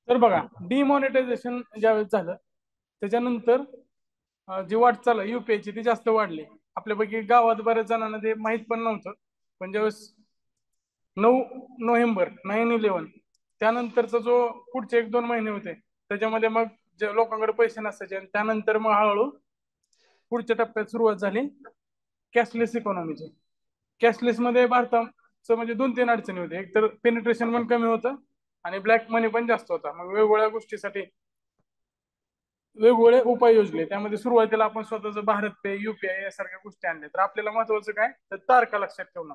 तर बघा, डिमॉनिटायझेशन ज्यावेळेस झालं त्याच्यानंतर जी वाटचाल युपीआयची ती जास्त वाढली. आपल्यापैकी गावात बऱ्याच जणांना ते माहित पण नव्हतं. पण ज्यावेळेस 9 नोव्हेंबर 9/11 त्यानंतरचा जो पुढचे 1-2 महिने होते त्याच्यामध्ये मग जे लोकांकडे पैसे नसायचे आणि त्यानंतर मग हळूहळू पुढच्या टप्प्यात सुरुवात झाली कॅशलेस इकॉनॉमीची. कॅशलेस मध्ये भारताचं म्हणजे 2-3 अडचणी होते. एक तर पेनिट्रेशन पण कमी होतं आणि ब्लॅक मनी पण जास्त होता. मग वेगवेगळ्या गोष्टीसाठी वेगवेगळे उपाय योजले. त्यामध्ये सुरुवातीला आपण स्वतःच भारत पे, युपीआय यासारख्या गोष्टी आणल्या. तर आपल्याला महत्वाचं काय तर तारखा लक्षात ठेवणं.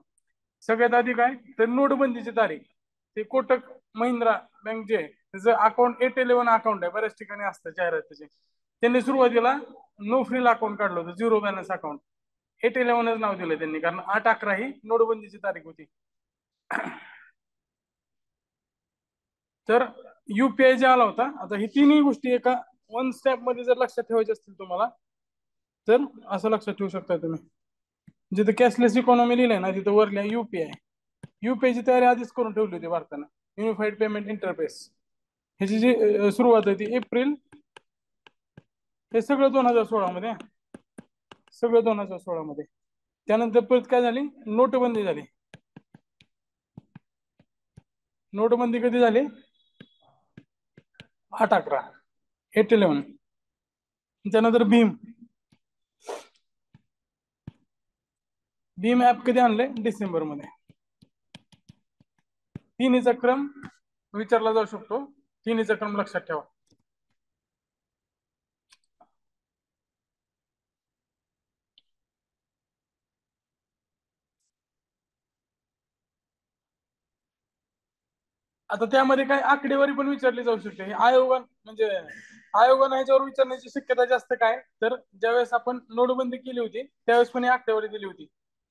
सगळ्यात आधी काय तर नोटबंदीची तारीख. ते कोटक महिंद्रा बँक जे आहे त्याचं अकाउंट 811 अकाउंट आहे, बऱ्याच ठिकाणी असतं जाहिरात त्याची. त्यांनी सुरुवातीला नो फ्रील अकाउंट काढलं होतं, झिरो बॅलन्स अकाउंट. 811च नाव दिलं त्यांनी, कारण 8/11 ही नोटबंदीची तारीख होती. तर युपीआय जे आला होता, आता ही तिन्ही गोष्टी एका वन स्टेप मध्ये जर लक्षात ठेवायचे असतील तुम्हाला तर असं लक्षात ठेवू शकता तुम्ही. जिथे कॅशलेस इकॉनॉमी लिहिलंय ना तिथे वर लिहा युपीआय. युपीआय ची तयारी आधीच करून ठेवली होती भारतानं. युनिफाईड पेमेंट इंटरफेस ह्याची जी सुरुवात आहे ती एप्रिल, हे सगळं 2016 मध्ये, सगळं 2016 मध्ये. त्यानंतर परत काय झाली, नोटबंदी झाली. नोटबंदी कधी झाली, 8/11, 8/11. त्यानंतर भीम ऍप कधी आणले, डिसेंबर मध्ये. तिन्हीचा क्रम विचारला जाऊ शकतो, तिन्हीचा क्रम लक्षात ठेवा. आता त्यामध्ये काय आकडेवारी पण विचारली जाऊ शकते. आयोगाने ह्याच्यावर विचारण्याची शक्यता जास्त काय तर ज्यावेळेस आपण नोटबंदी केली होती त्यावेळेस पण आकडेवारी दिली होती.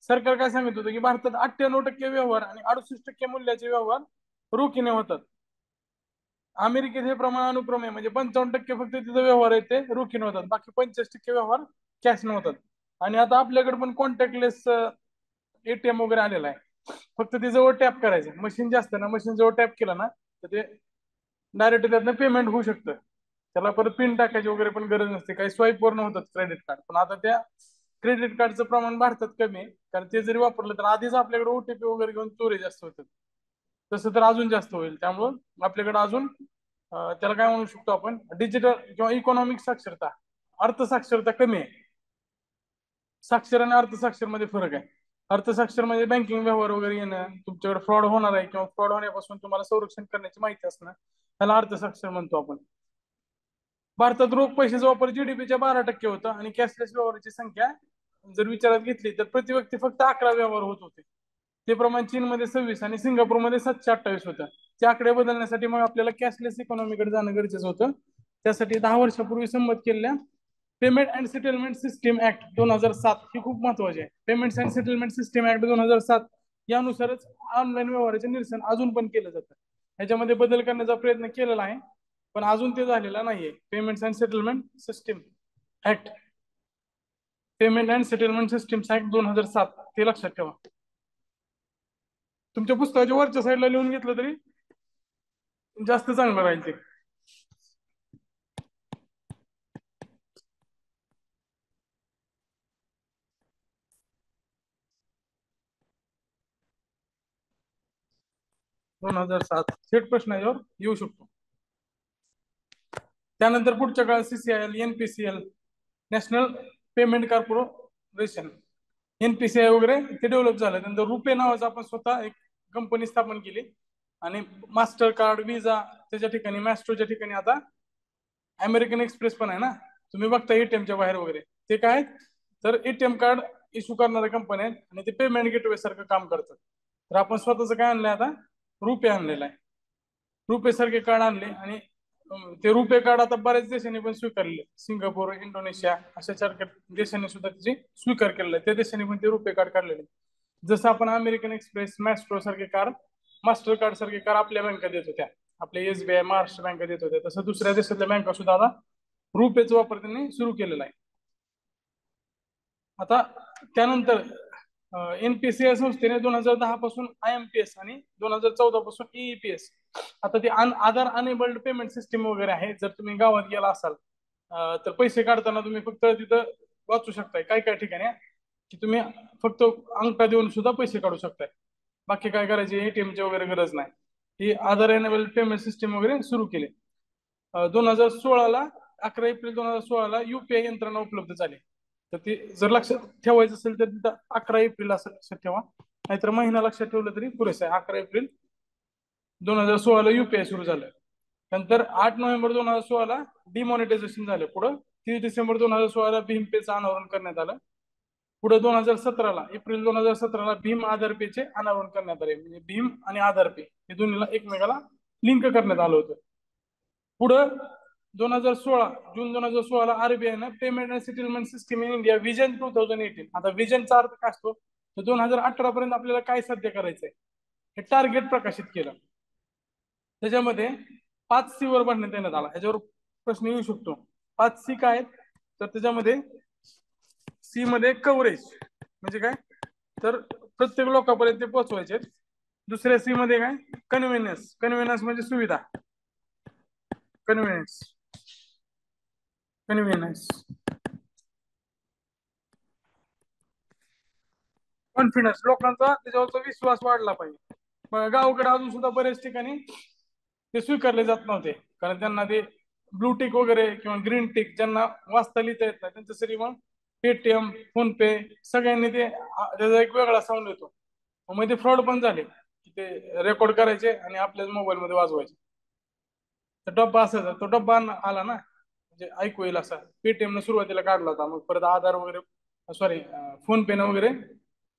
सरकार काय सांगत होतं की भारतात 98% व्यवहार आणि 68% मूल्याचे व्यवहार रोखीने होतात. अमेरिकेत हे प्रमाण अनुक्रमे म्हणजे 55% फक्त तिथे व्यवहार आहेत ते रोखीने होतात, बाकी 65% व्यवहार कॅश न होतात. आणि आता आपल्याकडे पण कॉन्टॅक्टलेस एटीएम वगैरे आलेला आहे. फक्त ते जवळ टॅप करायचं, मशीन जे असतं ना, मशीन जवळ टॅप केलं ना तर ते डायरेक्ट त्यातनं पेमेंट होऊ शकतं. त्याला परत पिन टाकायची वगैरे पण गरज नसते, काही स्वाईप वर होतात क्रेडिट कार्ड. पण आता त्या क्रेडिट कार्डचं प्रमाण भारतात कमी आहे, कारण ते जरी वापरलं तर आधीच आपल्याकडे ओटीपी वगैरे घेऊन चोरी जास्त होतात. तसं तर अजून जास्त होईल. त्यामुळं आपल्याकडे अजून त्याला काय म्हणू शकतो आपण, डिजिटल किंवा इकॉनॉमिक साक्षरता, अर्थसाक्षरता कमी आहे. साक्षर आणि अर्थसाक्षर मध्ये फरक आहे. अर्थसाक्षर म्हणजे बँकिंग व्यवहार वगैरे येणं, तुमच्याकडे फ्रॉड होणार आहे किंवा फ्रॉड होण्यापासून तुम्हाला संरक्षण करण्याची माहिती असणं, त्याला अर्थसाक्षर म्हणतो आपण. भारतात रोख पैशाचा वापर जीडीपीच्या 12% होता आणि कॅशलेस व्यवहाराची संख्या जर विचारात घेतली तर प्रति व्यक्ती फक्त 11 व्यवहार होत होते. ते प्रमाण चीनमध्ये 26 आणि सिंगापूरमध्ये 728 होतं. ते आकडे बदलण्यासाठी मग आपल्याला कॅशलेस इकॉनॉमीकडे जाणं गरजेचं होतं. त्यासाठी 10 वर्षापूर्वी संमत केलेल्या payment and settlement system act 2007 ही खूप महत्वाची आहे. Payments and settlement system act 2007 यानुसारच ऑनलाईन व्यवहाराचे निरसन अजून पण केलं जातं. ह्याच्यामध्ये बदल करण्याचा प्रयत्न केलेला आहे पण अजून ते झालेला नाहीये. Payments and settlement system act, payment and settlement system act 2007 ते लक्षात ठेवा. तुमच्या पुस्तकाच्या वरच्या साईडला लिहून घेतलं तरी जास्त चांगलं राहील ते. दोन हजार सात थेट प्रश्न यावर येऊ शकतो. त्यानंतर पुढच्या काळात CCIL, NPCL, national payment corporation, NPCI वगैरे ते डेव्हलप झालं. त्यानंतर रुपे नावाचं आपण स्वतः एक कंपनी स्थापन केली आणि मास्टर कार्ड, विजा त्याच्या ठिकाणी, मॅस्ट्रोच्या ठिकाणी आता अमेरिकन एक्सप्रेस पण आहे ना, तुम्ही बघता एटीएमच्या बाहेर वगैरे, ते काय तर एटीएम कार्ड इश्यू करणारे कंपनी आहेत आणि ते पेमेंट गेटवे सारखं काम करतात. तर आपण स्वतःच काय आणलंय आता, रुपे आणलेला आहे. रुपे सारखे कार्ड आणले आणि ते रुपे कार्ड आता बऱ्याच देशांनी पण स्वीकारले. सिंगापूर, इंडोनेशिया अशा सारख्या देशांनी सुद्धा त्याची स्वीकार केलेला आहे. त्या देशांनी पण ते रुपे कार्ड काढलेले. जसं आपण अमेरिकन एक्सप्रेस, मॅस्ट्रो सारखे कार्ड, मास्टर कार्ड सारखे कार्ड आपल्या बँका देत होत्या, आपल्या एसबीआय, महाराष्ट्र बँका देत होत्या, तसं दुसऱ्या देशातल्या बँका सुद्धा आता रुपेचा वापर त्यांनी सुरू केलेला आहे. आता त्यानंतर एनपीएससी या संस्थेने 2010 पासून IMPS आणि 2014 पासून EEPS, आता ते आधार अनेबल्ड पेमेंट सिस्टीम वगैरे आहे. जर तुम्ही गावात गेला असाल तर पैसे काढताना तुम्ही फक्त तिथं वाचू शकताय काय काय ठिकाणी की तुम्ही फक्त अंगठा देऊन सुद्धा पैसे काढू शकताय. बाकी काय करायचे, ATM ची वगैरे गरज नाही. ही आधार एनेबल्ड पेमेंट सिस्टीम वगैरे सुरू केली. 2016ला 11 एप्रिल 2016ला UPI यंत्रणा उपलब्ध झाली. तर ती जर लक्षात ठेवायचं असेल तर तिथं 11 एप्रिल असं लक्षात ठेवा, नाहीतर महिना लक्षात ठेवलं तरी पुरेसं आहे. 11 एप्रिल 2016ला UPI सुरू झालं. नंतर 8 नोव्हेंबर 2016ला डिमॉनिटायझेशन झालं. पुढं 30 डिसेंबर 2016ला भीम पेचं अनावरण करण्यात आलं. पुढे 2017ला भीम आधार पेचे अनावरण करण्यात आले. म्हणजे भीम आणि आधार पे हे दोन्हीला एकमेकाला लिंक करण्यात आलं होतं. पुढं 2016 जून 2016ला RBI payment and settlement system in India vision 2018, आता विजनचा अर्थ काय असतो तर 2018 पर्यंत आपल्याला काय साध्य करायचंय हे टार्गेट प्रकाशित केलं. त्याच्यामध्ये 5C वर बनण्यात येण्यात आला. ह्याच्यावर प्रश्न येऊ शकतो. 5C काय आहेत तर त्याच्यामध्ये C मध्ये कव्हरेज म्हणजे काय तर प्रत्येक लोकांपर्यंत ते पोहोचवायचे. दुसऱ्या C मध्ये काय कन्व्हिनियन्स, कन्व्हिनियन्स म्हणजे सुविधा, कन्व्हिनियन्स कन्व्हिनियन्स कॉन्फिडन्स, लोकांचा त्याच्यावरचा विश्वास वाढला पाहिजे. गावाकडे अजून सुद्धा बऱ्याच ठिकाणी ते स्वीकारले जात नव्हते, कारण त्यांना ते ब्लू टिक वगैरे किंवा ग्रीन टिक ज्यांना वाचता लिहिता येत नाही त्यांच्यासाठी मग पेटीएम, फोन पे सगळ्यांनी ते त्याचा एक वेगळा साऊंड येतो. मग ते फ्रॉड पण झाले की ते रेकॉर्ड करायचे आणि आपल्याच मोबाईल मध्ये वाजवायचे. तर डब्बा असायचा, तो डब्बा आला ना म्हणजे ऐकू येईल असा. पेटीएम न सुरुवातीला काढला होता, मग परत आधार वगैरे सॉरी फोन पे न वगैरे,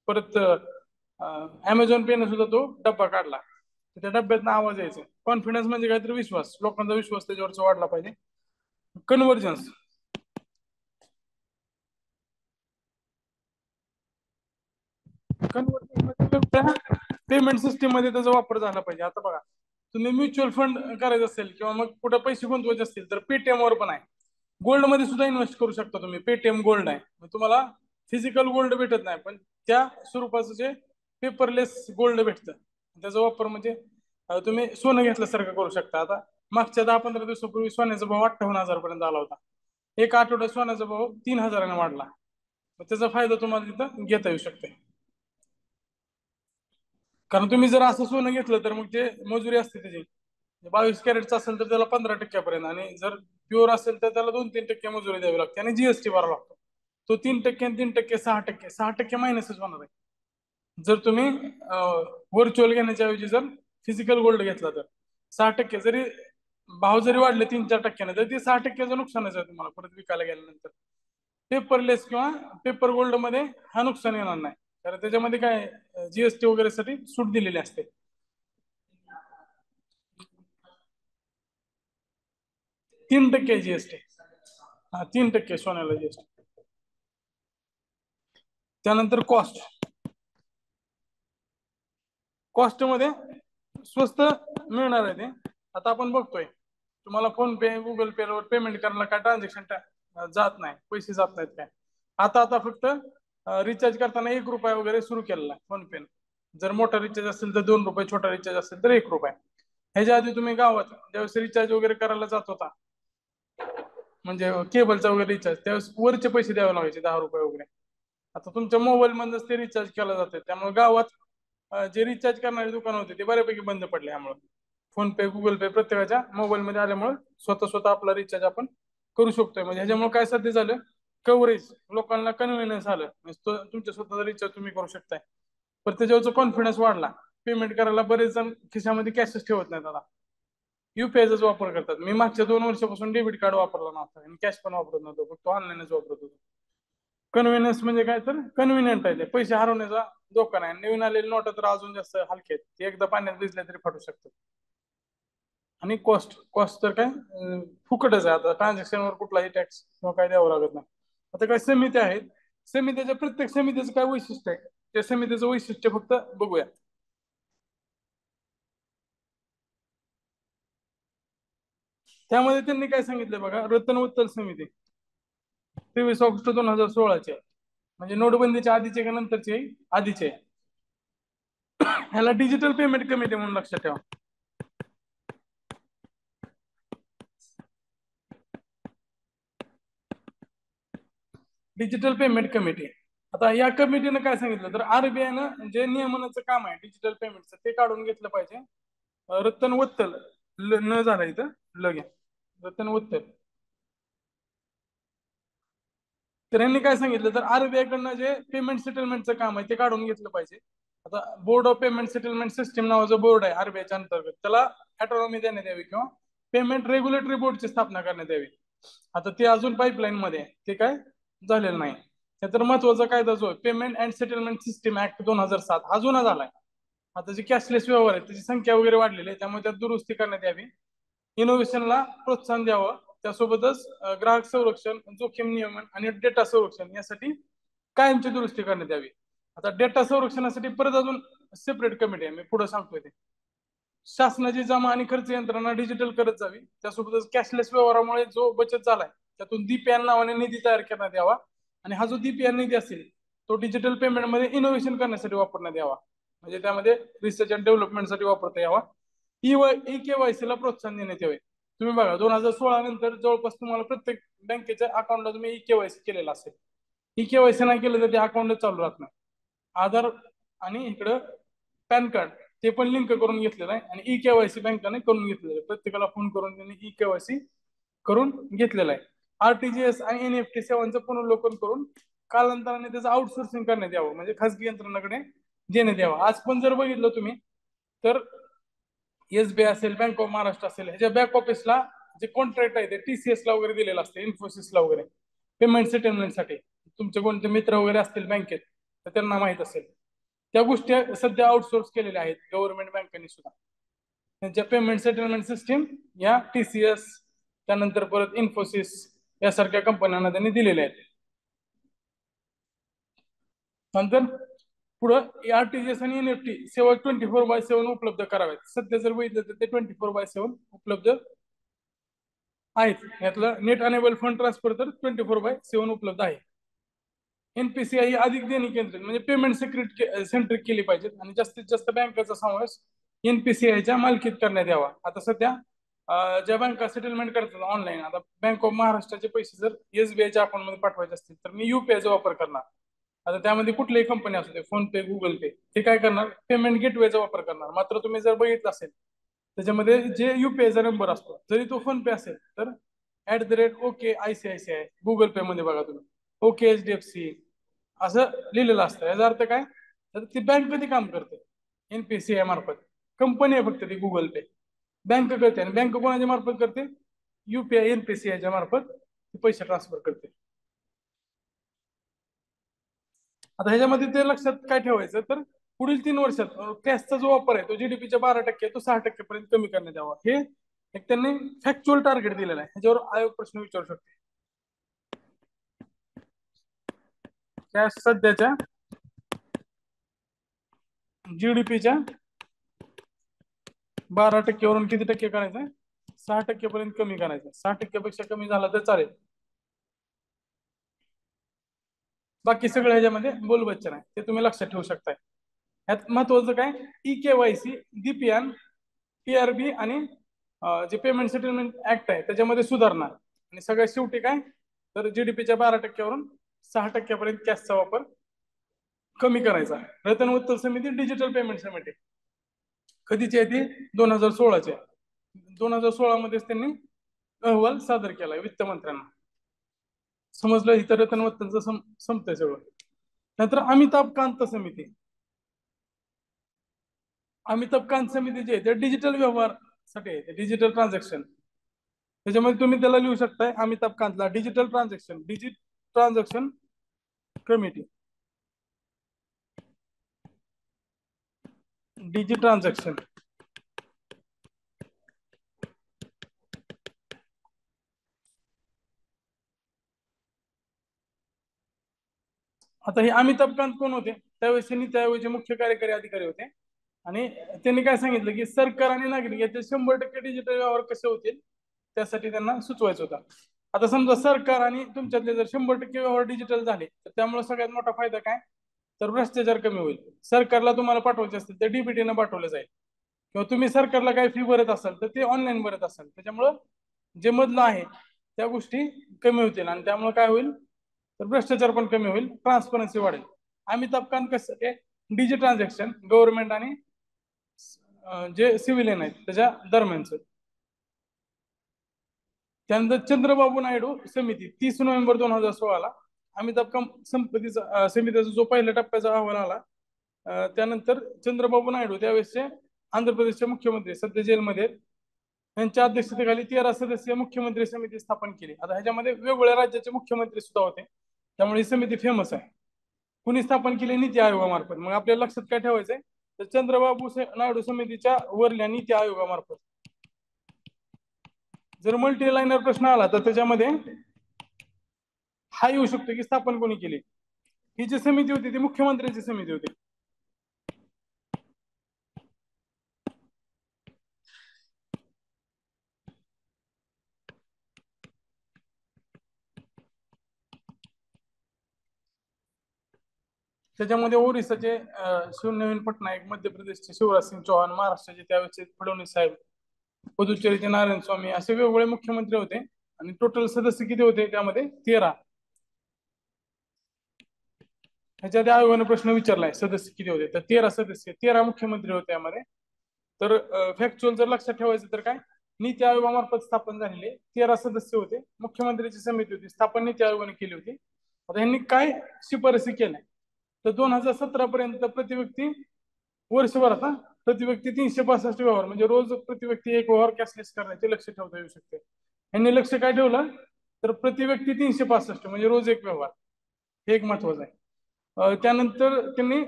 परत अमेझॉन पे ने सुद्धा तो डब्बा काढला. त्या डब्यात आवाज यायचा. कॉन्फिडन्स म्हणजे काहीतरी विश्वास, लोकांचा विश्वास त्याच्यावरचा वाढला पाहिजे. कन्व्हर्जन्स, पेमेंट सिस्टीम मध्ये त्याचा वापर झाला पाहिजे. आता बघा तुम्ही म्युच्युअल फंड करायचं असेल किंवा मग कुठे पैसे गुंतवायचे असतील तर पेटीएम वर पण आहे. गोल्ड मध्ये सुद्धा इन्व्हेस्ट करू शकता तुम्ही. पेटीएम गोल्ड आहे, तुम्हाला फिजिकल गोल्ड भेटत नाही पण त्या स्वरूपाचं जे पेपरलेस गोल्ड भेटतं त्याचा वापर म्हणजे तुम्ही सोनं घेतल्यासारखं करू शकता. आता मागच्या 10-15 दिवसापूर्वी सोन्याचा भाव 58,000 पर्यंत आला होता. एक आठवड्यात सोन्याचा भाव 3,000ने वाढला. त्याचा फायदा तुम्हाला तिथं घेता येऊ शकते. कारण तुम्ही जर असं सोनं घेतलं तर मग ते मजुरी असते त्याची. 22 कॅरेटचं असेल तर त्याला 15% आणि जर प्युअर असेल तर त्याला 2-3% मजुरी द्यावी लागते आणि GST भरावा लागतो. तो 3% आणि 3%, 6% मायनसच होणार आहे. जर तुम्ही व्हर्च्युअल घेण्याच्या ऐवजी जर फिजिकल गोल्ड घेतला तर 6%, जरी भाव जरी वाढले 3-4% तर ते 6%चं नुकसानच आहे तुम्हाला परत विकायला गेल्यानंतर. पेपरलेस किंवा पेपर गोल्ड मध्ये हा नुकसान येणार नाही, कारण त्याच्यामध्ये काय GST वगैरे साठी सूट दिलेली असते. 3% GST, हा 3% सोन्याला GST. त्यानंतर कॉस्ट, कॉस्ट मध्ये स्वस्त मिळणार आहे ते. आता आपण बघतोय तुम्हाला फोन पे, गुगल पे वर पेमेंट करायला काय ट्रान्झॅक्शन जात नाही, पैसे जात नाहीत काय. आता फक्त रिचार्ज करताना 1 रुपया वगैरे सुरू केलेला आहे फोन पे. जर मोठा रिचार्ज असेल तर 2 रुपये, छोटा रिचार्ज असेल तर 1 रुपया. ह्याच्या आधी तुम्ही गावात ज्यावेळेस रिचार्ज वगैरे करायला जात होता म्हणजे केबलचा वगैरे रिचार्ज, त्यावेळेस वरचे पैसे द्यावे लागायचे 10 रुपये वगैरे. आता तुमच्या मोबाईल मधूनच ते रिचार्ज केला जाते. त्यामुळे गावात जे रिचार्ज करणारे दुकान होते ते बऱ्यापैकी बंद पडले. यामुळे फोन पे, गुगल पे प्रत्येकाच्या मोबाईल मध्ये आल्यामुळे स्वतः आपला रिचार्ज आपण करू शकतोय. म्हणजे ह्याच्यामुळे काय साध्य झालं, कव्हरेज, लोकांना कन्व्हिनियन्स आलं. म्हणजे तुमच्या स्वतःचा रिचार्ज तुम्ही करू शकताय. पण त्याच्यावरचा कॉन्फिडन्स वाढला. पेमेंट करायला बरेच जण खिशामध्ये कॅशच ठेवत नाहीत. आता UPIचाच वापर करतात. मी मागच्या 2 वर्षापासून डेबिट कार्ड वापरला नव्हता आणि कॅश पण वापरत नव्हतो, फक्त ऑनलाईनच वापरत होतो. कन्व्हिनियन्स म्हणजे काय तर कन्व्हिनियंट आहे ते, पैसे हरवण्याचा धोका नाही. नवीन आलेले नोटा तर अजून जास्त हलके आहेत, ते एकदा पाण्यात भिजले तरी फाटू शकतात. आणि कॉस्ट, कॉस्ट तर काय फुकटच आहे. आता ट्रान्झॅक्शनवर कुठलाही टॅक्स किंवा काय द्यावं लागत नाही. आता काय समित्या आहेत, समित्याच्या प्रत्येक समितीचं काय वैशिष्ट्य आहे, त्या समितीचं वैशिष्ट्य फक्त बघूया. त्यामध्ये त्यांनी काय सांगितलं बघा, रतन उत्तल समिती 23 ऑगस्ट 2016 ची आहे. म्हणजे नोटबंदीच्या आधीचे का नंतरचे? आधीचे. ह्याला डिजिटल पेमेंट कमिटी म्हणून लक्षात ठेवा. Digital payment committee. आता या कमिटीनं काय सांगितलं तर आरबीआयनं जे नियमनाचं काम आहे डिजिटल पेमेंटचं ते काढून घेतलं पाहिजे. रतन वत्तल न झाला इथं लगे रतन वत्तल. तर यांनी काय सांगितलं तर आरबीआय कडनं जे पेमेंट सेटलमेंटचं काम आहे ते काढून घेतलं पाहिजे. आता board of payment settlement system नावाचं बोर्ड आहे आरबीआयच्या अंतर्गत, त्याला ऑटोनॉमी देण्यात यावी किंवा पेमेंट रेग्युलेटरी बोर्डची स्थापना करण्यात यावी. आता ते अजून पाईपलाईन मध्ये आहे, ते काय झालेलं नाही. तर महत्वाचा कायदा जो आहे payment and settlement system act 2007 हा जुना झालाय. आता जे कॅशलेस व्यवहार आहेत त्याची संख्या वगैरे वाढलेली आहे, त्यामुळे त्यात दुरुस्ती करण्यात यावी. इनोव्हेशनला प्रोत्साहन द्यावं. त्यासोबतच ग्राहक संरक्षण, जोखीम नियमन आणि डेटा संरक्षण यासाठी कायमची दुरुस्ती करण्यात यावी. आता डेटा संरक्षणासाठी परत अजून सेपरेट कमिटी आहे, मी पुढे सांगतोय ते. शासनाची जमा आणि खर्च यंत्रणा डिजिटल करत जावी. त्यासोबतच कॅशलेस व्यवहारामुळे जो बचत झालाय त्यातून दीपयान नावाने निधी तयार करण्यात यावा. आणि हा जो दीपयान निधी असेल तो डिजिटल पेमेंट मध्ये इनोव्हेशन करण्यासाठी वापरण्यात यावा. म्हणजे त्यामध्ये रिसर्च अँड डेव्हलपमेंटसाठी वापरता यावा. ई केवायसीला प्रोत्साहन देण्यात यावे. तुम्ही बघा 2016 नंतर जवळपास तुम्हाला प्रत्येक बँकेच्या अकाउंटला तुम्ही ई केवायसी केलेला असेल. ई केवायसी नाही केलं तर ते अकाउंटच चालू राहत नाही. आधार आणि इकडं पॅन कार्ड ते पण लिंक करून घेतलेलं आहे आणि ई केवायसी बँकाने करून घेतलेलं आहे. प्रत्येकाला फोन करून त्यांनी ई केवायसी करून घेतलेलं आहे. आरटीजीएस आणि एनईएफटी सेवांचं पुनर्वलोकन करून कालांतराने त्याचं आउटसोर्सिंग करण्यात यावं, म्हणजे खासगी यंत्रणाकडे देण्यात यावं. आज पण जर बघितलं तुम्ही तर एसबीआय असेल, बँक ऑफ महाराष्ट्र असेल, ह्याच्या बॅक ऑफिसला जे कॉन्ट्रॅक्ट आहे ते टीसीएस ला वगैरे दिलेलं असते, इन्फोसिसला वगैरे पेमेंट सेटलमेंटसाठी. तुमचे कोणते मित्र वगैरे असतील बँकेत तर त्यांना माहित असेल. त्या गोष्टी सध्या आउटसोर्स केलेल्या आहेत गव्हर्नमेंट बँकांनी सुद्धा. त्यांच्या पेमेंट सेटलमेंट सिस्टीम या टीसीएस त्यानंतर परत इन्फोसिस यासारख्या कंपन्यांना त्यांनी दिलेल्या आहेत. नंतर पुढं आरटीजीएस आणि एनईएफटी सेवा 24/7 उपलब्ध कराव्यात. सध्या जर बघितलं तर ते 24/7 उपलब्ध आहेत. यातलं नेट अनेबल फंड ट्रान्सफर तर 24/7 उपलब्ध आहे. एनपीसीआय ही अधिक देणी केंद्रित म्हणजे पेमेंट सेंट्रिक केली पाहिजेत आणि जास्तीत जास्त बँकांचा समावेश एनपीसीआयच्या मालकीत करण्यात यावा. आता सध्या ज्या बँका सेटलमेंट करतात ऑनलाईन, आता बँक ऑफ महाराष्ट्राचे पैसे जर एसबीआयच्या अकाउंट मध्ये पाठवायचे असतील तर मी युपीआयचा वापर करणार. आता त्यामध्ये कुठलीही कंपनी असू दे, फोन पे, गुगल पे, ते काय करणार पेमेंट गेटवेचा वापर करणार. मात्र तुम्ही जर बघितलं असेल त्याच्यामध्ये जे युपीआयचा नंबर असतो जरी तो फोन पे असेल तर @ओके आयसीआयसीआय, गुगल पे मध्ये बघा तुम्ही ओके एचडीएफसी असं लिहिलेलं असतं. याचा अर्थ काय तर ती बँक कधी काम करते एनपीसीआय मार्फत. कंपनी आहे फक्त ती गुगल पे, बँक करते. आणि बँक कोणाच्या मार्फत करते? युपीआय एनपीसीआयच्या मार्फत पैसे ट्रान्सफर करते. आता ह्याच्यामध्ये ते लक्षात काय ठेवायचं तर पुढील 3 वर्षात कॅशचा जो वापर आहे तो जीडीपीच्या 12% तो 6% पर्यंत कमी करण्यात यावा. हे एक त्यांनी फॅक्च्युअल टार्गेट दिलेलं आहे. ह्याच्यावर आयोग प्रश्न विचारू शकते. कॅश सध्याच्या जीडीपीच्या 12% वरून किती टक्के करायचं? 6% पर्यंत कमी करायचं. 6% पेक्षा कमी झाला तर चालेल. बाकी सगळं ह्याच्यामध्ये बोलबच्चन आहे, ते तुम्ही लक्षात ठेवू शकताय. यात महत्वाचं काय ई केवायसी, दीपयान, पीआरबी आणि जे पेमेंट सेटलमेंट ऍक्ट आहे त्याच्यामध्ये सुधारणा. आणि सगळ्यात शेवटी काय तर जीडीपीच्या 12%वरून 6% कॅशचा वापर कमी करायचा. रतन उत्तर समिती डिजिटल पेमेंट समिती कधीची आहे ती 2016ची. 2016 मध्येच त्यांनी अहवाल सादर केलाय वित्त मंत्र्यांना. समजलं इथं रतन वत्तलचं संपतंय सगळं. नंतर अमिताभ कांत समिती. अमिताभ कांत समिती जे आहे ते डिजिटल व्यवहार साठी आहे, डिजिटल ट्रान्झॅक्शन. त्याच्यामध्ये तुम्ही त्याला लिहू शकताय अमिताभ कांतला digital transaction committee. Digital transaction आता हे अमिताभ कांत कोण होते त्यावेळेस? त्यांनी त्यावेळेचे मुख्य कार्यकारी अधिकारी होते. आणि त्यांनी काय सांगितलं की सरकार आणि नागरिक याचे 100% डिजिटल व्यवहार कसे होतील त्यासाठी त्यांना सुचवायचं होतं. आता समजा सरकार आणि तुमच्यातले जर 100% व्यवहार डिजिटल झाले तर त्यामुळे सगळ्यात मोठा फायदा काय, तर भ्रष्टाचार कमी होईल. सरकारला तुम्हाला पाठवायचे असतील तर डीबीटीनं पाठवलं जाईल, किंवा तुम्ही सरकारला काही फी भरत असाल तर ते ऑनलाईन भरत असाल, त्याच्यामुळं जे मधलं आहे त्या गोष्टी कमी होतील आणि त्यामुळे काय होईल, तर भ्रष्टाचार पण कमी होईल, ट्रान्सपरन्सी वाढेल. अमिताभ कांत कसं ते डिजिटल ट्रान्झॅक्शन गव्हर्नमेंट आणि जे सिव्हिलियन आहेत त्याच्या दरम्यानचं. त्यानंतर चंद्रबाबू नायडू समिती 30 नोव्हेंबर 2016 अमिताभ कांत संपत्तीचा समितीचा जो पहिल्या टप्प्याचा अहवाल आला, त्यानंतर चंद्रबाबू नायडू त्यावेळेसचे आंध्र प्रदेशचे मुख्यमंत्री सध्या जेलमध्ये आहेत, यांच्या अध्यक्षतेखाली 13 सदस्यीय मुख्यमंत्री समिती स्थापन केली. आता ह्याच्यामध्ये वेगवेगळ्या राज्याचे मुख्यमंत्री सुद्धा होते, त्यामुळे ही समिती फेमस आहे. कुणी स्थापन केली, नीती आयोगामार्फत. मग आपल्या लक्षात काय ठेवायचंय, तर चंद्रबाबू नायडू समितीच्या वरल्या नीती आयोगामार्फत. जर मल्टी लाईनर प्रश्न आला तर त्याच्यामध्ये हा येऊ शकतो की स्थापन कोणी केली. ही जी समिती होती ती मुख्यमंत्र्यांची समिती होती. त्याच्यामध्ये ओरिसाचे शिवनवीन पटनायक, मध्य प्रदेशचे शिवराज सिंग चौहान, महाराष्ट्राचे त्यावेळेचे फडणवीस साहेब, पुदुच्चेरीचे नारायण स्वामी, असे वेगवेगळे मुख्यमंत्री होते. आणि टोटल सदस्य किती होते त्यामध्ये, 13. ह्याच्या आधी आयोगाने प्रश्न विचारलाय सदस्य किती होते, तर 13 सदस्य, 13 मुख्यमंत्री होते यामध्ये. तर फॅक्च्युअल जर लक्षात ठेवायचं तर काय, नीती आयोगामार्फत स्थापन झालेले 13 सदस्य होते, मुख्यमंत्र्यांची समिती होती, स्थापन नीती आयोगाने केली होती. आता यांनी काय शिफारसी केल्या, तर 2017 पर्यंत प्रति व्यक्ती वर्षभरात प्रति व्यक्ती 365 व्यवहार, म्हणजे रोज प्रति व्यक्ती एक व्यवहार कॅशलेस करण्याचे लक्ष ठेवता येऊ शकते. यांनी लक्ष काय ठेवलं, तर प्रति व्यक्ती 365 म्हणजे रोज एक व्यवहार, हे एक महत्वाचं आहे. त्यानंतर त्यांनी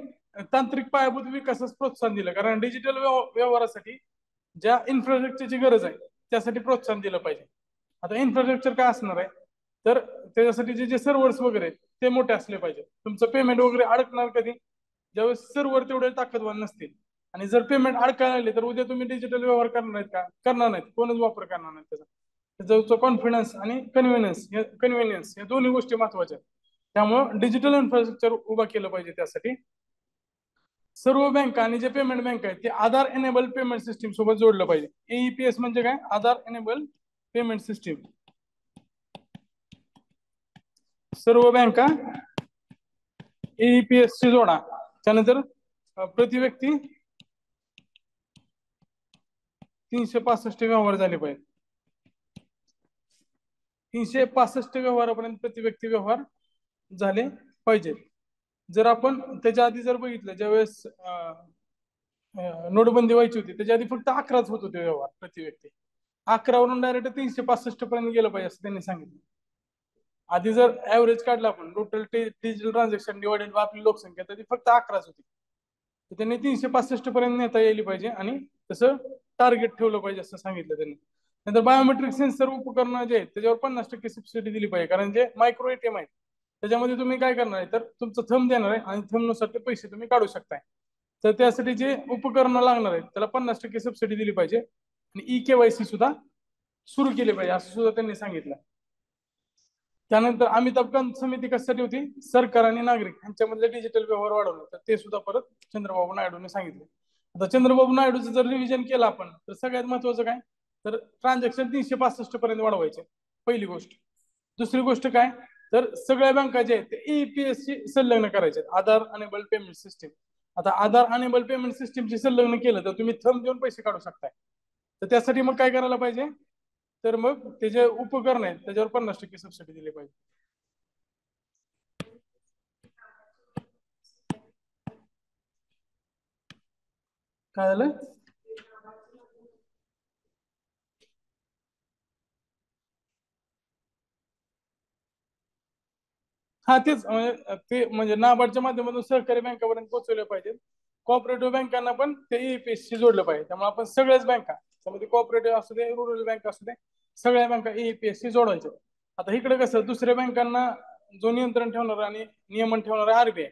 तांत्रिक पायाभूत विकासास प्रोत्साहन दिलं, कारण डिजिटल व्यवहारासाठी ज्या इन्फ्रास्ट्रक्चरची गरज आहे त्यासाठी प्रोत्साहन दिलं पाहिजे. आता इन्फ्रास्ट्रक्चर काय असणार आहे, तर त्याच्यासाठी जे सर्व्हर्स वगैरे ते मोठे असले पाहिजे. तुमचं पेमेंट वगैरे अडकणार कधी, ज्यावेळेस सर्व्हर तेवढे ताकदवान नसतील. आणि जर पेमेंट अडकायला लागले तर उद्या तुम्ही डिजिटल व्यवहार करणार आहेत का, करणार नाहीत, कोणच वापर करणार नाही त्याचा. त्याचा कॉन्फिडन्स आणि कन्व्हिनियन्स या दोन्ही गोष्टी महत्वाच्या आहेत. त्यामुळे डिजिटल इन्फ्रास्ट्रक्चर उभा केलं पाहिजे. त्यासाठी सर्व बँक आणि जे पेमेंट बँक आहेत ते आधार एनेबल पेमेंट सिस्टीम सोबत जोडलं पाहिजे. एईपीएस म्हणजे काय, आधार एनेबल पेमेंट सिस्टीम. सर्व बँका एईपीएस ची जोडा. त्यानंतर प्रति व्यक्ती 365 व्यवहार झाले पाहिजे. 365 व्यवहारापर्यंत प्रति व्यक्ती व्यवहार झाले पाहिजेत. जर आपण त्याच्या आधी जर बघितलं, ज्यावेळेस नोटबंदी व्हायची होती त्याच्या आधी फक्त 11च होत होते व्यवहार प्रति व्यक्ती. 11 वरून डायरेक्ट 365 पर्यंत गेलं पाहिजे असं त्यांनी सांगितलं. आधी जर ऍव्हरेज काढला आपण total digital transaction divided by आपली लोकसंख्या, तर ती फक्त 11च होती. तर त्यांनी 365 पर्यंत नेता यायला पाहिजे आणि तसं टार्गेट ठेवलं पाहिजे असं सांगितलं त्यांनी. नंतर बायोमेट्रिक सेन्सर उपकरणं जे आहेत त्याच्यावर 50% सबसिडी दिली पाहिजे, कारण जे मायक्रो एटीएम आहे त्याच्यामध्ये तुम्ही काय करणार आहे, तर तुमचं थंब देणार आहे आणि थंबनुसार ते पैसे तुम्ही काढू शकताय. तर त्यासाठी जे उपकरणं लागणार आहेत त्याला 50% सबसिडी दिली पाहिजे आणि ई केवायसी सुद्धा सुरू केली पाहिजे असं सुद्धा त्यांनी सांगितलं. त्यानंतर अमिताभ कांत समिती कशासाठी होती, सरकार आणि नागरिक यांच्यामधले डिजिटल व्यवहार वाढवणं, तर ते सुद्धा परत चंद्रबाबू नायडूने सांगितलं. आता चंद्रबाबू नायडूचं जर रिव्हिजन केलं आपण, तर सगळ्यात महत्वाचं काय, तर ट्रान्झॅक्शन 365 पर्यंत वाढवायचे, पहिली गोष्ट. दुसरी गोष्ट काय, तर सगळ्या बँका जे आहेत ते ईपीएस ची संलग्न करायचे, आधार अनेबल पेमेंट सिस्टीम. आता आधार अनेबल पेमेंट सिस्टीमची संलग्न केलं तर तुम्ही थंब देऊन पैसे काढू शकताय. तर त्यासाठी मग काय करायला पाहिजे, तर मग ते जे उपकरण आहेत त्याच्यावर 50% सबसिडी दिली पाहिजे. काय झालं, हा तेच ते म्हणजे नाबार्डच्या माध्यमातून सहकारी बँकापर्यंत पोहोचवले पाहिजे. कोऑपरेटिव्ह बँकांना पण ते ईपीएस शी जोडलं पाहिजे. त्यामुळे आपण सगळ्याच बँका, त्यामध्ये कोऑपरेटिव्ह असू दे, रुरल बँक असू दे, सगळ्या बँका ईपीएस शी जोडायच्या. आता इकडे कसं दुसऱ्या बँकांना जो नियंत्रण ठेवणार आणि नियमन ठेवणार आहे आरबीआय,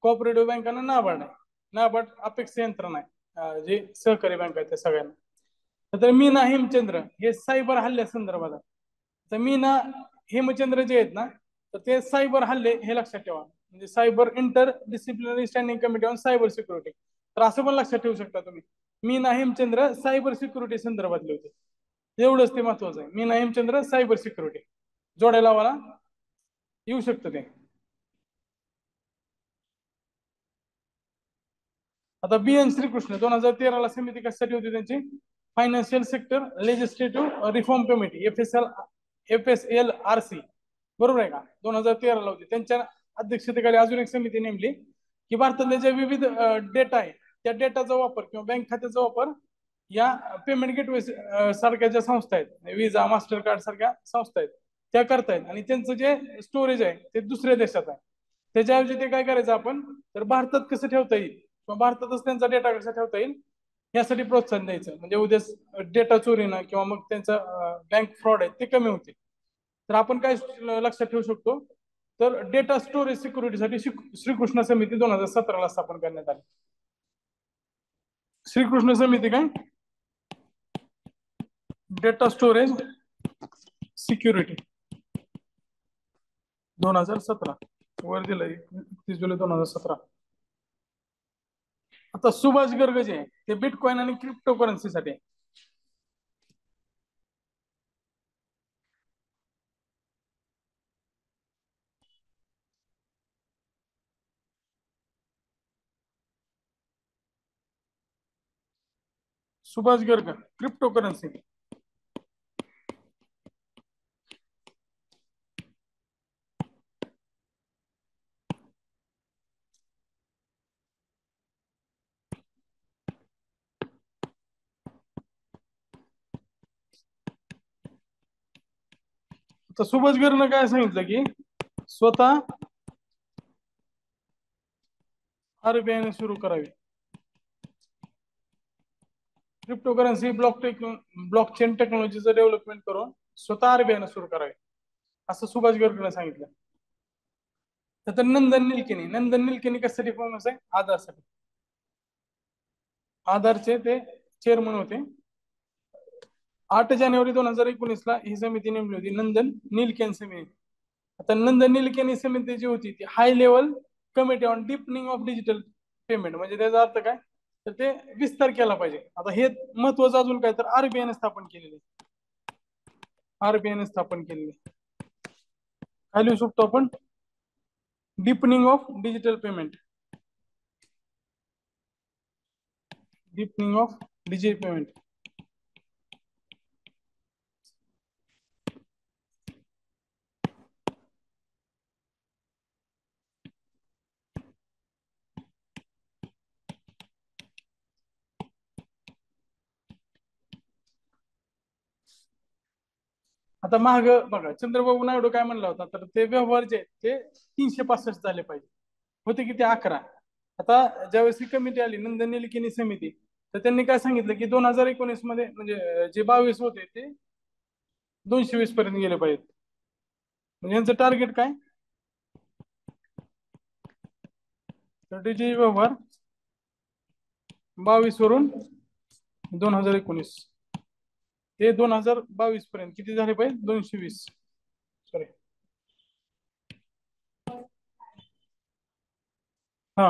कोऑपरेटिव्ह बँकांना नाबार्ड आहे. नाबार्ड अपेक्ष यंत्रणा आहे, जे सहकारी बँक आहेत त्या सगळ्यांना. तर मीना हेमचंद्र हे सायबर हल्ल्या संदर्भात तर मी ना हेमचंद्र जे आहेत ना, तर ते सायबर हल्ले हे लक्षात ठेवा. म्हणजे cyber inter disciplinary standing committee on cyber security. तर असं पण लक्षात ठेवू शकता तुम्ही. मीना हेमचंद्र सायबर सिक्युरिटी संदर्भातले होते. एवढंच ते महत्वाचं आहे. मीना हेमचंद्र सायबर सिक्युरिटी जोडायला मला येऊ शकतं ते. आता बी एन श्रीकृष्ण 2013 समिती कशासाठी होती त्यांची? Financial sector legislative reform committee F S L R C, बरोबर आहे का? 2013 होती. त्यांच्या अध्यक्षतेखाली अजून एक समिती नेमली की भारतातले जे विविध डेटा आहे त्या डेटाचा वापर किंवा बँक खात्याचा वापर या पेमेंट गेटवे सारख्या ज्या संस्था आहेत, विजा मास्टर कार्ड सारख्या संस्था आहेत, त्या करतायत आणि त्यांचं जे स्टोरेज आहे ते दुसऱ्या देशात आहे. त्याच्याऐवजी ते काय करायचं आपण, तर भारतात कसं ठेवता येईल किंवा भारतातच त्यांचा डेटा कसा ठेवता येईल यासाठी प्रोत्साहन द्यायचं. म्हणजे उद्या डेटा चोरीनं किंवा मग त्यांचा बँक फ्रॉड आहे ते कमी होतील. तर आपण काय लक्षात ठेवू शकतो, तर डेटा स्टोरेज सिक्युरिटीसाठी श्रीकृष्ण समिती 2017 स्थापन करण्यात आली. श्रीकृष्ण समिती काय? डेटा स्टोरेज सिक्युरिटी 2017 वर दिलंय 31 जुलै 2017. आता सुभाष गर्ग जे आहे ते बिटकॉइन आणि क्रिप्टो करन्सीसाठी. Subhash Garg crypto currency. तर सुभाष गर्गनं काय सांगितलं की स्वतः आरबीआयने सुरू करावी क्रिप्टो करन्सी ब्लॉकचेन टेक्नॉलॉजीचं डेव्हलपमेंट करून स्वतः आरबीआयने सुरू करावी असं सुभाष गर्गनं सांगितलं. तर नंदन निलकेनी कशासाठी फेमस आहे? आधारसाठी. आधारचे ते चेअरमन होते. 8 जानेवारी 2019 ही समिती नेमली होती, नंदन नीलकेनी समिती. आता नंदन नीलकेनी समिती जी होती ती high level committee on deepening of digital payment. म्हणजे त्याचा अर्थ काय, तर ते विस्तार केला पाहिजे. आता हे महत्वाचं अजून काय, तर आरबीआयने स्थापन केलेले. आरबीआयने स्थापन केलेले काय लिहू शकतो आपण? Deepening of digital payment. Deepening of digital payment. आता महाग बघा चंद्रबाबू नायडू काय म्हणला होता, तर ते व्यवहार जे ते 365 झाले पाहिजे, होते किती 11. आता ज्यावेळेस ही कमिटी आली नंदन निलकेनी समिती, तर त्यांनी काय सांगितलं की 2019 मध्ये म्हणजे जे 22 होते ते 220 पर्यंत गेले पाहिजेत. म्हणजे यांचं टार्गेट काय, तर डिजिटल व्यवहार 22 वरून 2019 ते 2022 पर्यंत किती झाले पाहिजे? 220. सॉरी, हा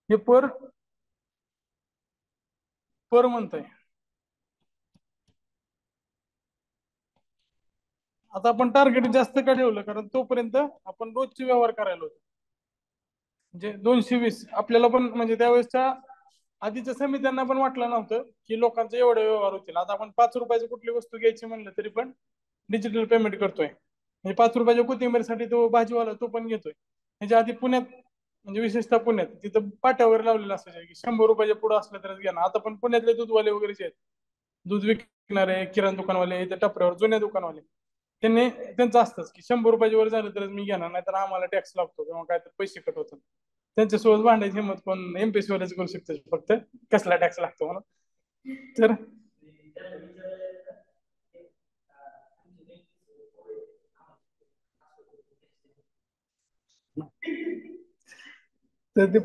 हे पर मंथ आहे. आता आपण टार्गेट जास्त का ठेवलं, कारण तोपर्यंत आपण रोजचे व्यवहार करायला होतो. म्हणजे 220 आपल्याला पण म्हणजे त्यावेळेसच्या आधीच्या समित्यांना पण वाटलं नव्हतं की लोकांचे एवढे व्यवहार होतील. आता आपण 5 रुपयाची कुठली वस्तू घ्यायची म्हणलं तरी पण डिजिटल पेमेंट करतोय. म्हणजे 5 रुपयाच्या कोथिंबीरसाठी तो भाजीवाला तो पण घेतोय. ह्याच्या आधी पुण्यात म्हणजे विशेषतः पुण्यात तिथं पाट्यावर लावलेलं असायचं की 100 रुपयाच्या पुढं असलं तरच घ्या ना. आता पण पुण्यातले दूधवाले वगैरे जे आहेत, दूध विकणारे किराणा दुकानवाले इथे टपऱ्यावर जुन्या दुकानवाले, त्यांनी त्यांचं असतंच की 100 रुपयाच्या वर झालं तरच मी घेणार, नाही तर आम्हाला टॅक्स लागतो किंवा काय तर पैसे कट होतात. त्यांच्यासोबत भांडायची हिंमत कोण एमपीसी वाल्याच करू शकते फक्त, कसला टॅक्स लागतो म्हणून. तर तर ते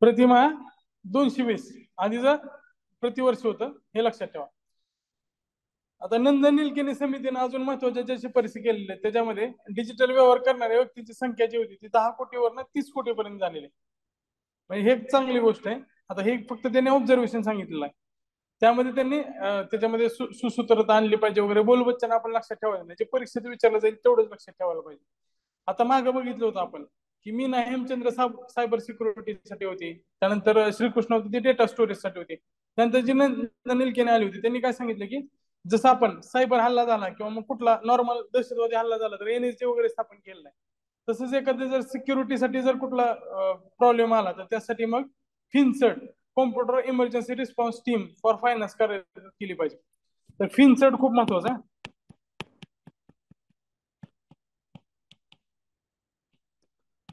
प्रतिमा 220 आधीचं प्रतिवर्ष होतं, हे लक्षात ठेवा. आता नंदन निलकेनी समितीने अजून महत्वाच्या ज्या शिफारसी केलेल्या आहेत त्याच्यामध्ये डिजिटल व्यवहार करणाऱ्या व्यक्तीची संख्या जी होती ती 10 कोटीवरनं 30 कोटीपर्यंत झालेली आहे. म्हणजे हे एक चांगली गोष्ट आहे. आता हे फक्त त्यांनी ऑब्झर्वेशन सांगितलेलं आहे. त्यामध्ये त्यांनी त्याच्यामध्ये सुसूत्रता आणली पाहिजे वगैरे, बोलबच्चन आपण लक्षात ठेवायला नाही, जे परीक्षेत विचारलं जाईल तेवढंच लक्षात ठेवायला पाहिजे. आता मागे बघितलं होतं आपण की मीना हेमचंद्र सायबर सिक्युरिटीसाठी होती, त्यानंतर श्रीकृष्ण होती ती डेटा स्टोरेजसाठी होती. त्यानंतर जी निलकेने आली होती त्यांनी काय सांगितलं की जसं आपण सायबर हल्ला झाला किंवा मग कुठला नॉर्मल दहशतवादी हल्ला झाला तर एनएसजी वगैरे स्थापन केलं नाही, तसंच एखाद्या जर सिक्युरिटीसाठी जर कुठला प्रॉब्लेम आला तर त्यासाठी मग FinCERT, computer emergency response team for finance केली पाहिजे. तर फिनसर्ट खूप महत्वाचं आहे.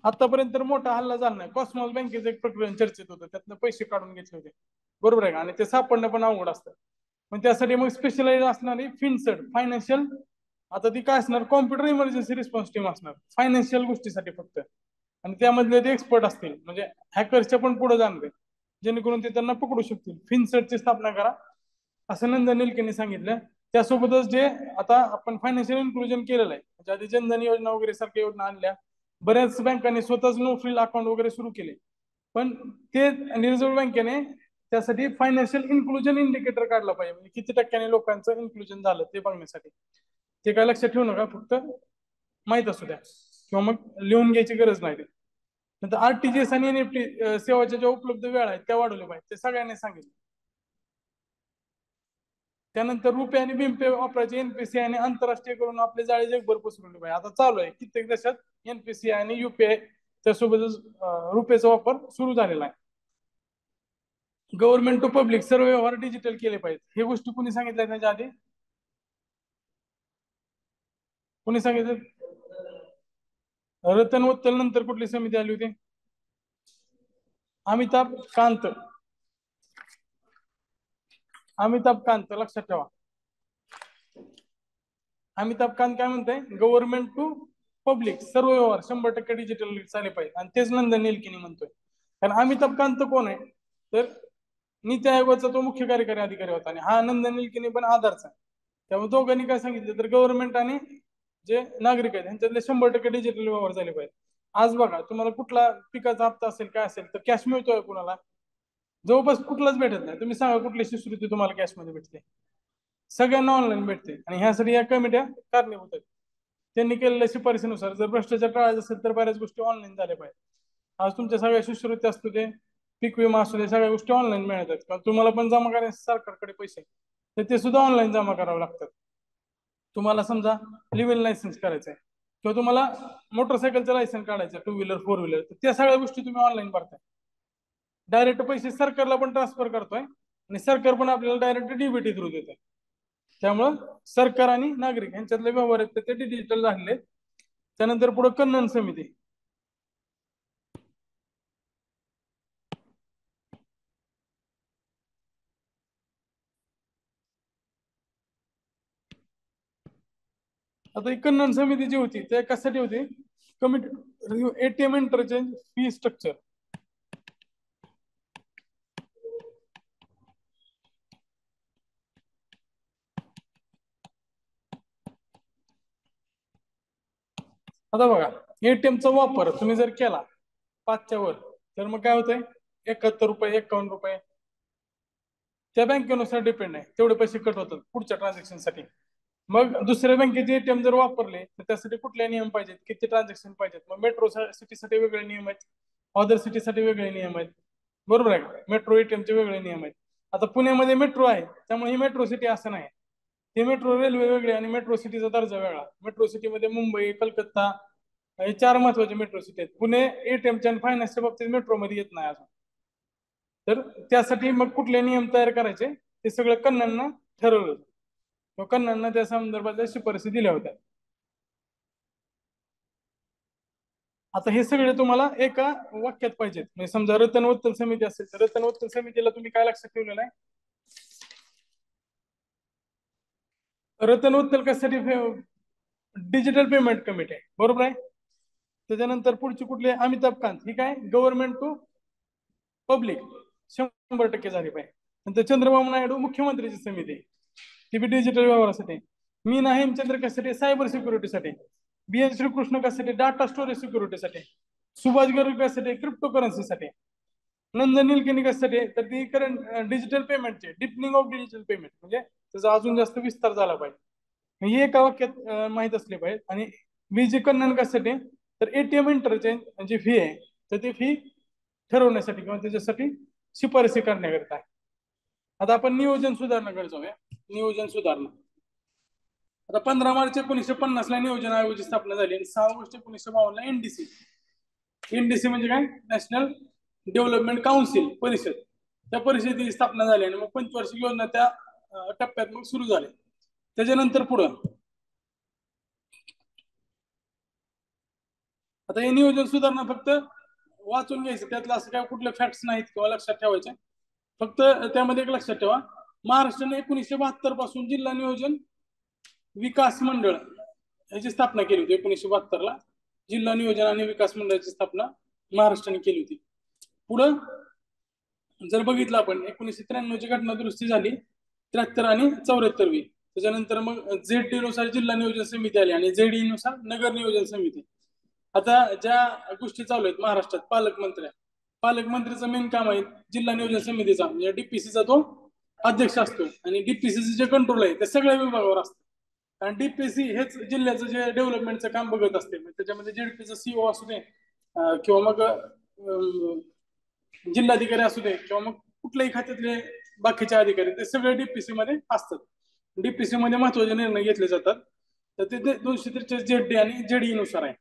आतापर्यंत तर मोठा हल्ला झाला नाही. कॉस्मॉस बँकेचं एक प्रकरण चर्चेत होतं, त्यातनं पैसे काढून घेतले होते, बरोबर आहे का, आणि ते सापडणं पण अवघड असतं. पण त्यासाठी मग स्पेशलाइज असणारी फिनसर्ट फायनान्शियल, आता ती काय असणार, कॉम्प्युटर इमर्जन्सी रिस्पॉन्स टीम असणार फायनान्शियल गोष्टीसाठी फक्त, आणि त्यामधले ते एक्सपर्ट असतील म्हणजे हॅकर्सच्या पण पुढे जाणार आहे, जेणेकरून ते त्यांना पकडू शकतील. फिनसर्टची स्थापना करा असं नंदन निलकेनी सांगितलं. त्यासोबतच जे आता आपण फायनान्शियल इन्क्लुजन केलेलं आहे, म्हणजे आधी जनधन योजना वगैरे सारख्या योजना आणल्या, बऱ्याच बँकांनी स्वतःच नो फ्रिल अकाउंट वगैरे सुरू केले, पण ते रिझर्व्ह बँकेने त्यासाठी फायनान्शियल इन्क्लुजन इंडिकेटर काढला पाहिजे, म्हणजे किती टक्क्याने लोकांचं इन्क्लुजन झालं ते बघण्यासाठी. ते काय लक्षात ठेवू नका, फक्त माहित असू द्या किंवा मग लिहून घ्यायची गरज नाही. नंतर आरटीजीएस आणि एनएफटी सेवाच्या ज्या उपलब्ध वेळा आहेत त्या वाढवल्या पाहिजे, ते सगळ्यांनी सांगितलं. त्यानंतर रुपये आणि बिमपे वापरायचे एनपीसी आणि आंतरराष्ट्रीय करून आपले जाळे जगभर पसरवले पाहिजे. आता चालू आहे कित्येक देशात एनपीसी आणि युपीआय त्यासोबतच रुपयेचा वापर सुरू झालेला आहे. गव्हर्नमेंट टू पब्लिक सर्व व्यवहार डिजिटल केले पाहिजेत. हे गोष्टी कुणी सांगितल्या त्याच्या आधी? कुणी सांगितलं? रतन वत्तल नंतर कुठली समिती आली होती? अमिताभ कांत. अमिताभ कांत लक्षात ठेवा. अमिताभ कांत काय म्हणताय, गव्हर्नमेंट टू पब्लिक सर्व व्यवहार 100% डिजिटल झाले पाहिजे, आणि तेच नंदन निलकिनी म्हणतोय. कारण अमिताभ कांत कोण आहे तर नीती आयोगाचा तो मुख्य कार्यकारी अधिकारी होता, आणि हा नंदन निलकिनी पण आधारचा. त्यामुळे दोघांनी काय सांगितलं तर गव्हर्नमेंट आणि जे नागरिक आहेत यांच्यातले 100% डिजिटल व्यवहार झाले पाहिजे. आज बघा तुम्हाला कुठला पिकाचा हप्ता असेल काय असेल तर कॅश मिळतोय कुणाला? जवळपास कुठलाच भेटत नाही. तुम्ही सांगा कुठली शिष्यवृत्ती तुम्हाला कॅश मध्ये भेटते? सगळ्यांना ऑनलाईन भेटते, आणि ह्यासाठी या कमिट्या कारणीभूत आहेत. त्यांनी केलेल्या शिफारसीनुसार जर भ्रष्टाचार टाळायचा असेल तर बऱ्याच गोष्टी ऑनलाईन झाल्या पाहिजे. आज तुमच्या सगळ्या शिष्यवृत्ती असतो ते पीक विमा असू दे, सगळ्या गोष्टी ऑनलाईन मिळतात. कारण तुम्हाला पण जमा करायचे सरकारकडे पैसे तर ते सुद्धा ऑनलाईन जमा करावे लागतात. तुम्हाला समजा लिव्हिंग लायसन्स करायचं आहे किंवा तुम्हाला मोटरसायकलचं लायसन्स काढायचं, 2 व्हीलर 4 व्हीलर, तर त्या सगळ्या गोष्टी तुम्ही ऑनलाईन भरताय. डायरेक्ट पैसे सरकारला पण ट्रान्सफर करतोय आणि सरकार पण आपल्याला डायरेक्ट डीबीटी थ्रू देतोय. त्यामुळं सरकार आणि नागरिक यांच्यातले व्यवहार आहेत ते डिजिटल झाले. त्यानंतर पुढे कन्नन समिती. आता ही कन्नन समिती जी होती ते कशासाठी होती? Committee ATM interchange fee structure. आता बघा एटीएमचा वापर तुम्ही जर केला 5च्या वर तर मग काय होतंय, 71 रुपये 51 रुपये त्या बँकेनुसार डिपेंड आहे, तेवढे पैसे कट होतात पुढच्या ट्रान्झॅक्शनसाठी. मग दुसऱ्या बँकेचे एटीएम जर वापरले तर त्यासाठी कुठले नियम पाहिजेत, किती ट्रान्झॅक्शन पाहिजेत? मग मेट्रो सिटीसाठी वेगळे नियम आहेत, अदर सिटीसाठी वेगळे नियम आहेत, बरोबर आहे का? मेट्रो एटीएमचे वेगळे नियम आहेत. आता पुण्यामध्ये मेट्रो आहे त्यामुळे ही मेट्रो सिटी असं नाही, ती मेट्रो रेल्वे वेगळी आणि मेट्रो सिटीचा दर्जा वेगळा. मेट्रो सिटीमध्ये मुंबई, कलकत्ता हे 4 महत्वाचे मेट्रो सिटी आहेत. पुणे एटीएमच्या आणि फायनान्सच्या बाबतीत मेट्रोमध्ये येत नाही अजून. तर त्यासाठी मग कुठले नियम तयार करायचे ते सगळं कन्नननं ठरवलं, कन्नननं त्या संदर्भातल्या शिफारसी दिल्या होत्या. आता हे सगळे तुम्हाला एका वाक्यात पाहिजेत. म्हणजे समजा रतनवत्तल समिती असेल तर रतनवत्तल समितीला तुम्ही काय लक्षात ठेवलेलं आहे? रतनवत्तल कशासाठी? डिजिटल पेमेंट कमिटी आहे, बरोबर आहे. त्याच्यानंतर पुढची कुठली? अमिताभ कांत, ही काय गव्हर्नमेंट टू पब्लिक 100% झाली पाहिजे. नंतर चंद्रबाबू नायडू मुख्यमंत्र्याची समिती आहे, ती बी डिजिटल व्यवहारासाठी. मीना हेमचंद्र कशासाठी, सायबर सिक्युरिटीसाठी. बी एन श्रीकृष्ण कशासाठी, डाटा स्टोरेज सिक्युरिटीसाठी. सुभाष गर्ग कशासाठी, क्रिप्टो करन्सीसाठी. नंदन निलकणी कशासाठी, तर ती करंट डिजिटल पेमेंटचे, डिपनिंग ऑफ डिजिटल पेमेंट, म्हणजे त्याचा अजून जास्त विस्तार झाला पाहिजे, हे एका वाक्यात माहित असले पाहिजे. आणि विजय कन्नन कशासाठी, तर एटीएम इंटरचेंज जी फी आहे तर ती फी ठरवण्यासाठी किंवा त्याच्यासाठी शिफारसी करण्याकरिता आहे. आता आपण नियोजन सुधारणाकडे जाऊया. नियोजन सुधारणा. आता 15 मार्च 1950 ला नियोजन आयोगाची स्थापना झाली आणि 6 ऑगस्ट 1952 ला एनडीसी. एनडीसी म्हणजे काय, नॅशनल डेव्हलपमेंट काउन्सिल परिषद, त्या परिषदेची स्थापना झाली आणि मग पंचवार्षिक योजना त्या टप्प्यात मग सुरू झाले. त्याच्यानंतर पुढं आता हे नियोजन सुधारणा फक्त वाचून घ्यायचं, त्यातलं असं काय कुठले फॅक्ट्स नाहीत किंवा लक्षात ठेवायचे. फक्त त्यामध्ये एक लक्षात ठेवा, महाराष्ट्राने 1972 पासून जिल्हा नियोजन विकास मंडळ याची स्थापना केली होती. 1972 ला जिल्हा नियोजन आणि विकास मंडळाची स्थापना महाराष्ट्राने केली होती. पुढं जर बघितलं आपण 1993 ची घटना दुरुस्ती झाली, 73 आणि 74वी. त्याच्यानंतर मग झेड नुसार जिल्हा नियोजन समिती आली आणि झेड नुसार नगर नियोजन समिती. आता ज्या गोष्टी चालू आहेत महाराष्ट्रात, पालकमंत्रीचं मेन काम आहे जिल्हा नियोजन समितीचा, म्हणजे डीपीसीचा तो अध्यक्ष असतो आणि डीपीसीचं जे कंट्रोल आहे ते सगळ्या विभागावर असतं. आणि डीपीसी हेच जिल्ह्याचं जे डेव्हलपमेंटचं काम बघत असते. त्याच्यामध्ये जेडपीचं सीओ असू दे किंवा मग जिल्हाधिकारी असू दे किंवा मग कुठल्याही खात्यातले बाकीचे अधिकारी, ते सगळे डीपीसी मध्ये असतात. डीपीसी मध्ये महत्वाचे निर्णय घेतले जातात. तर ते 243 जेडी आणि जेडी नुसार आहे.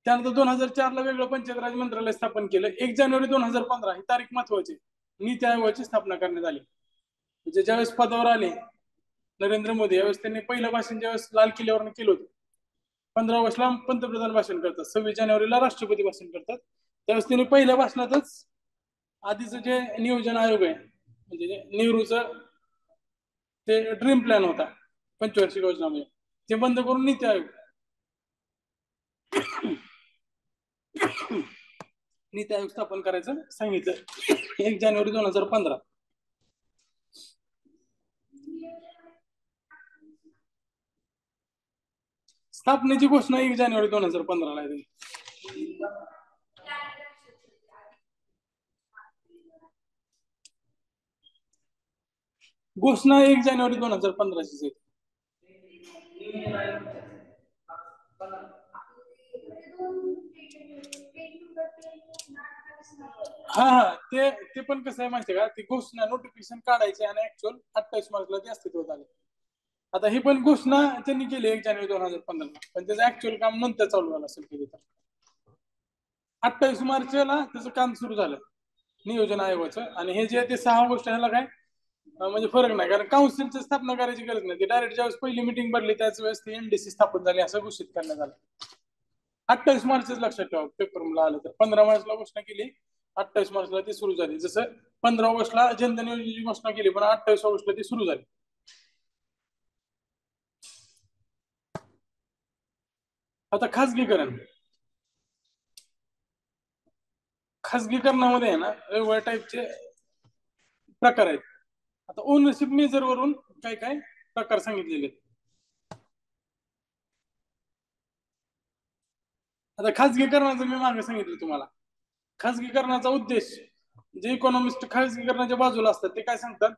त्यानंतर 2004 ला वेगळं पंचायत राज मंत्रालय स्थापन केलं. 1 जानेवारी 2015 ही तारीख महत्वाची, नीती आयोगाची स्थापना करण्यात आली. म्हणजे ज्यावेळेस पदावर आले नरेंद्र मोदी, यावेळेस त्यांनी पहिलं भाषण ज्यावेळेस लाल किल्ल्यावर केलं होतं, 15 ऑगस्टला पंतप्रधान भाषण करतात, 26 जानेवारीला राष्ट्रपती भाषण करतात. त्यावेळेस त्यांनी पहिल्या भाषणातच आधीचं जे नियोजन आयोग आहे, म्हणजे नेहरूचं ते ड्रीम प्लॅन होता पंचवार्षिक योजना, म्हणजे ते बंद करून नीती आयोग नीती आयोग स्थापन करायचं सांगितलं 1 जानेवारी 2015. स्थापनेची घोषणा 1 जानेवारी 2015 ला आहे. घोषणा 1 जानेवारी 2015 ची. हा ते पण कसं आहे माहितीये का, ती घोषणा नोटिफिकेशन काढायचे आणि ऍक्च्युअल 28 मार्चला ते अस्तित्वात आले. आता ही पण घोषणा त्यांनी केली 1 जानेवारी 2015 ला, पण त्याचं ऍक्च्युअल काम नंतर चालू झालं असेल कधी. तर 28 मार्चला त्याचं काम सुरू झालं नियोजन आयोगाचं. आणि हे जे ते 6 ऑगस्ट ह्याला काय म्हणजे फरक नाही, कारण काउन्सिलची स्थापना करायची गरज नाही. डायरेक्ट ज्यावेळेस पहिली मिटिंग भरली त्याच वेळेस ती एनडीसी स्थापन झाली असं घोषित करण्यात आलं. 28 मार्चच लक्षात ठेवा, पेपर मला आलं तर 15 मार्चला घोषणा केली, 28 मार्चला ती सुरू झाली. जसं 15 ऑगस्टला जनधन योजनेची घोषणा केली, पण 28 ऑगस्टला ती सुरू झाली. आता खासगीकरणामध्ये आहे ना वेगवेगळ्या टाईपचे प्रकार आहेत. आता ओनरशिप मेजर वरून काय काय प्रकार सांगितलेले आहेत. आता खासगीकरणाचं मी मागे सांगितलं तुम्हाला. खासगीकरणाचा उद्देश, जे इकॉनॉमिस्ट खासगीकरणाच्या बाजूला असतात ते काय सांगतात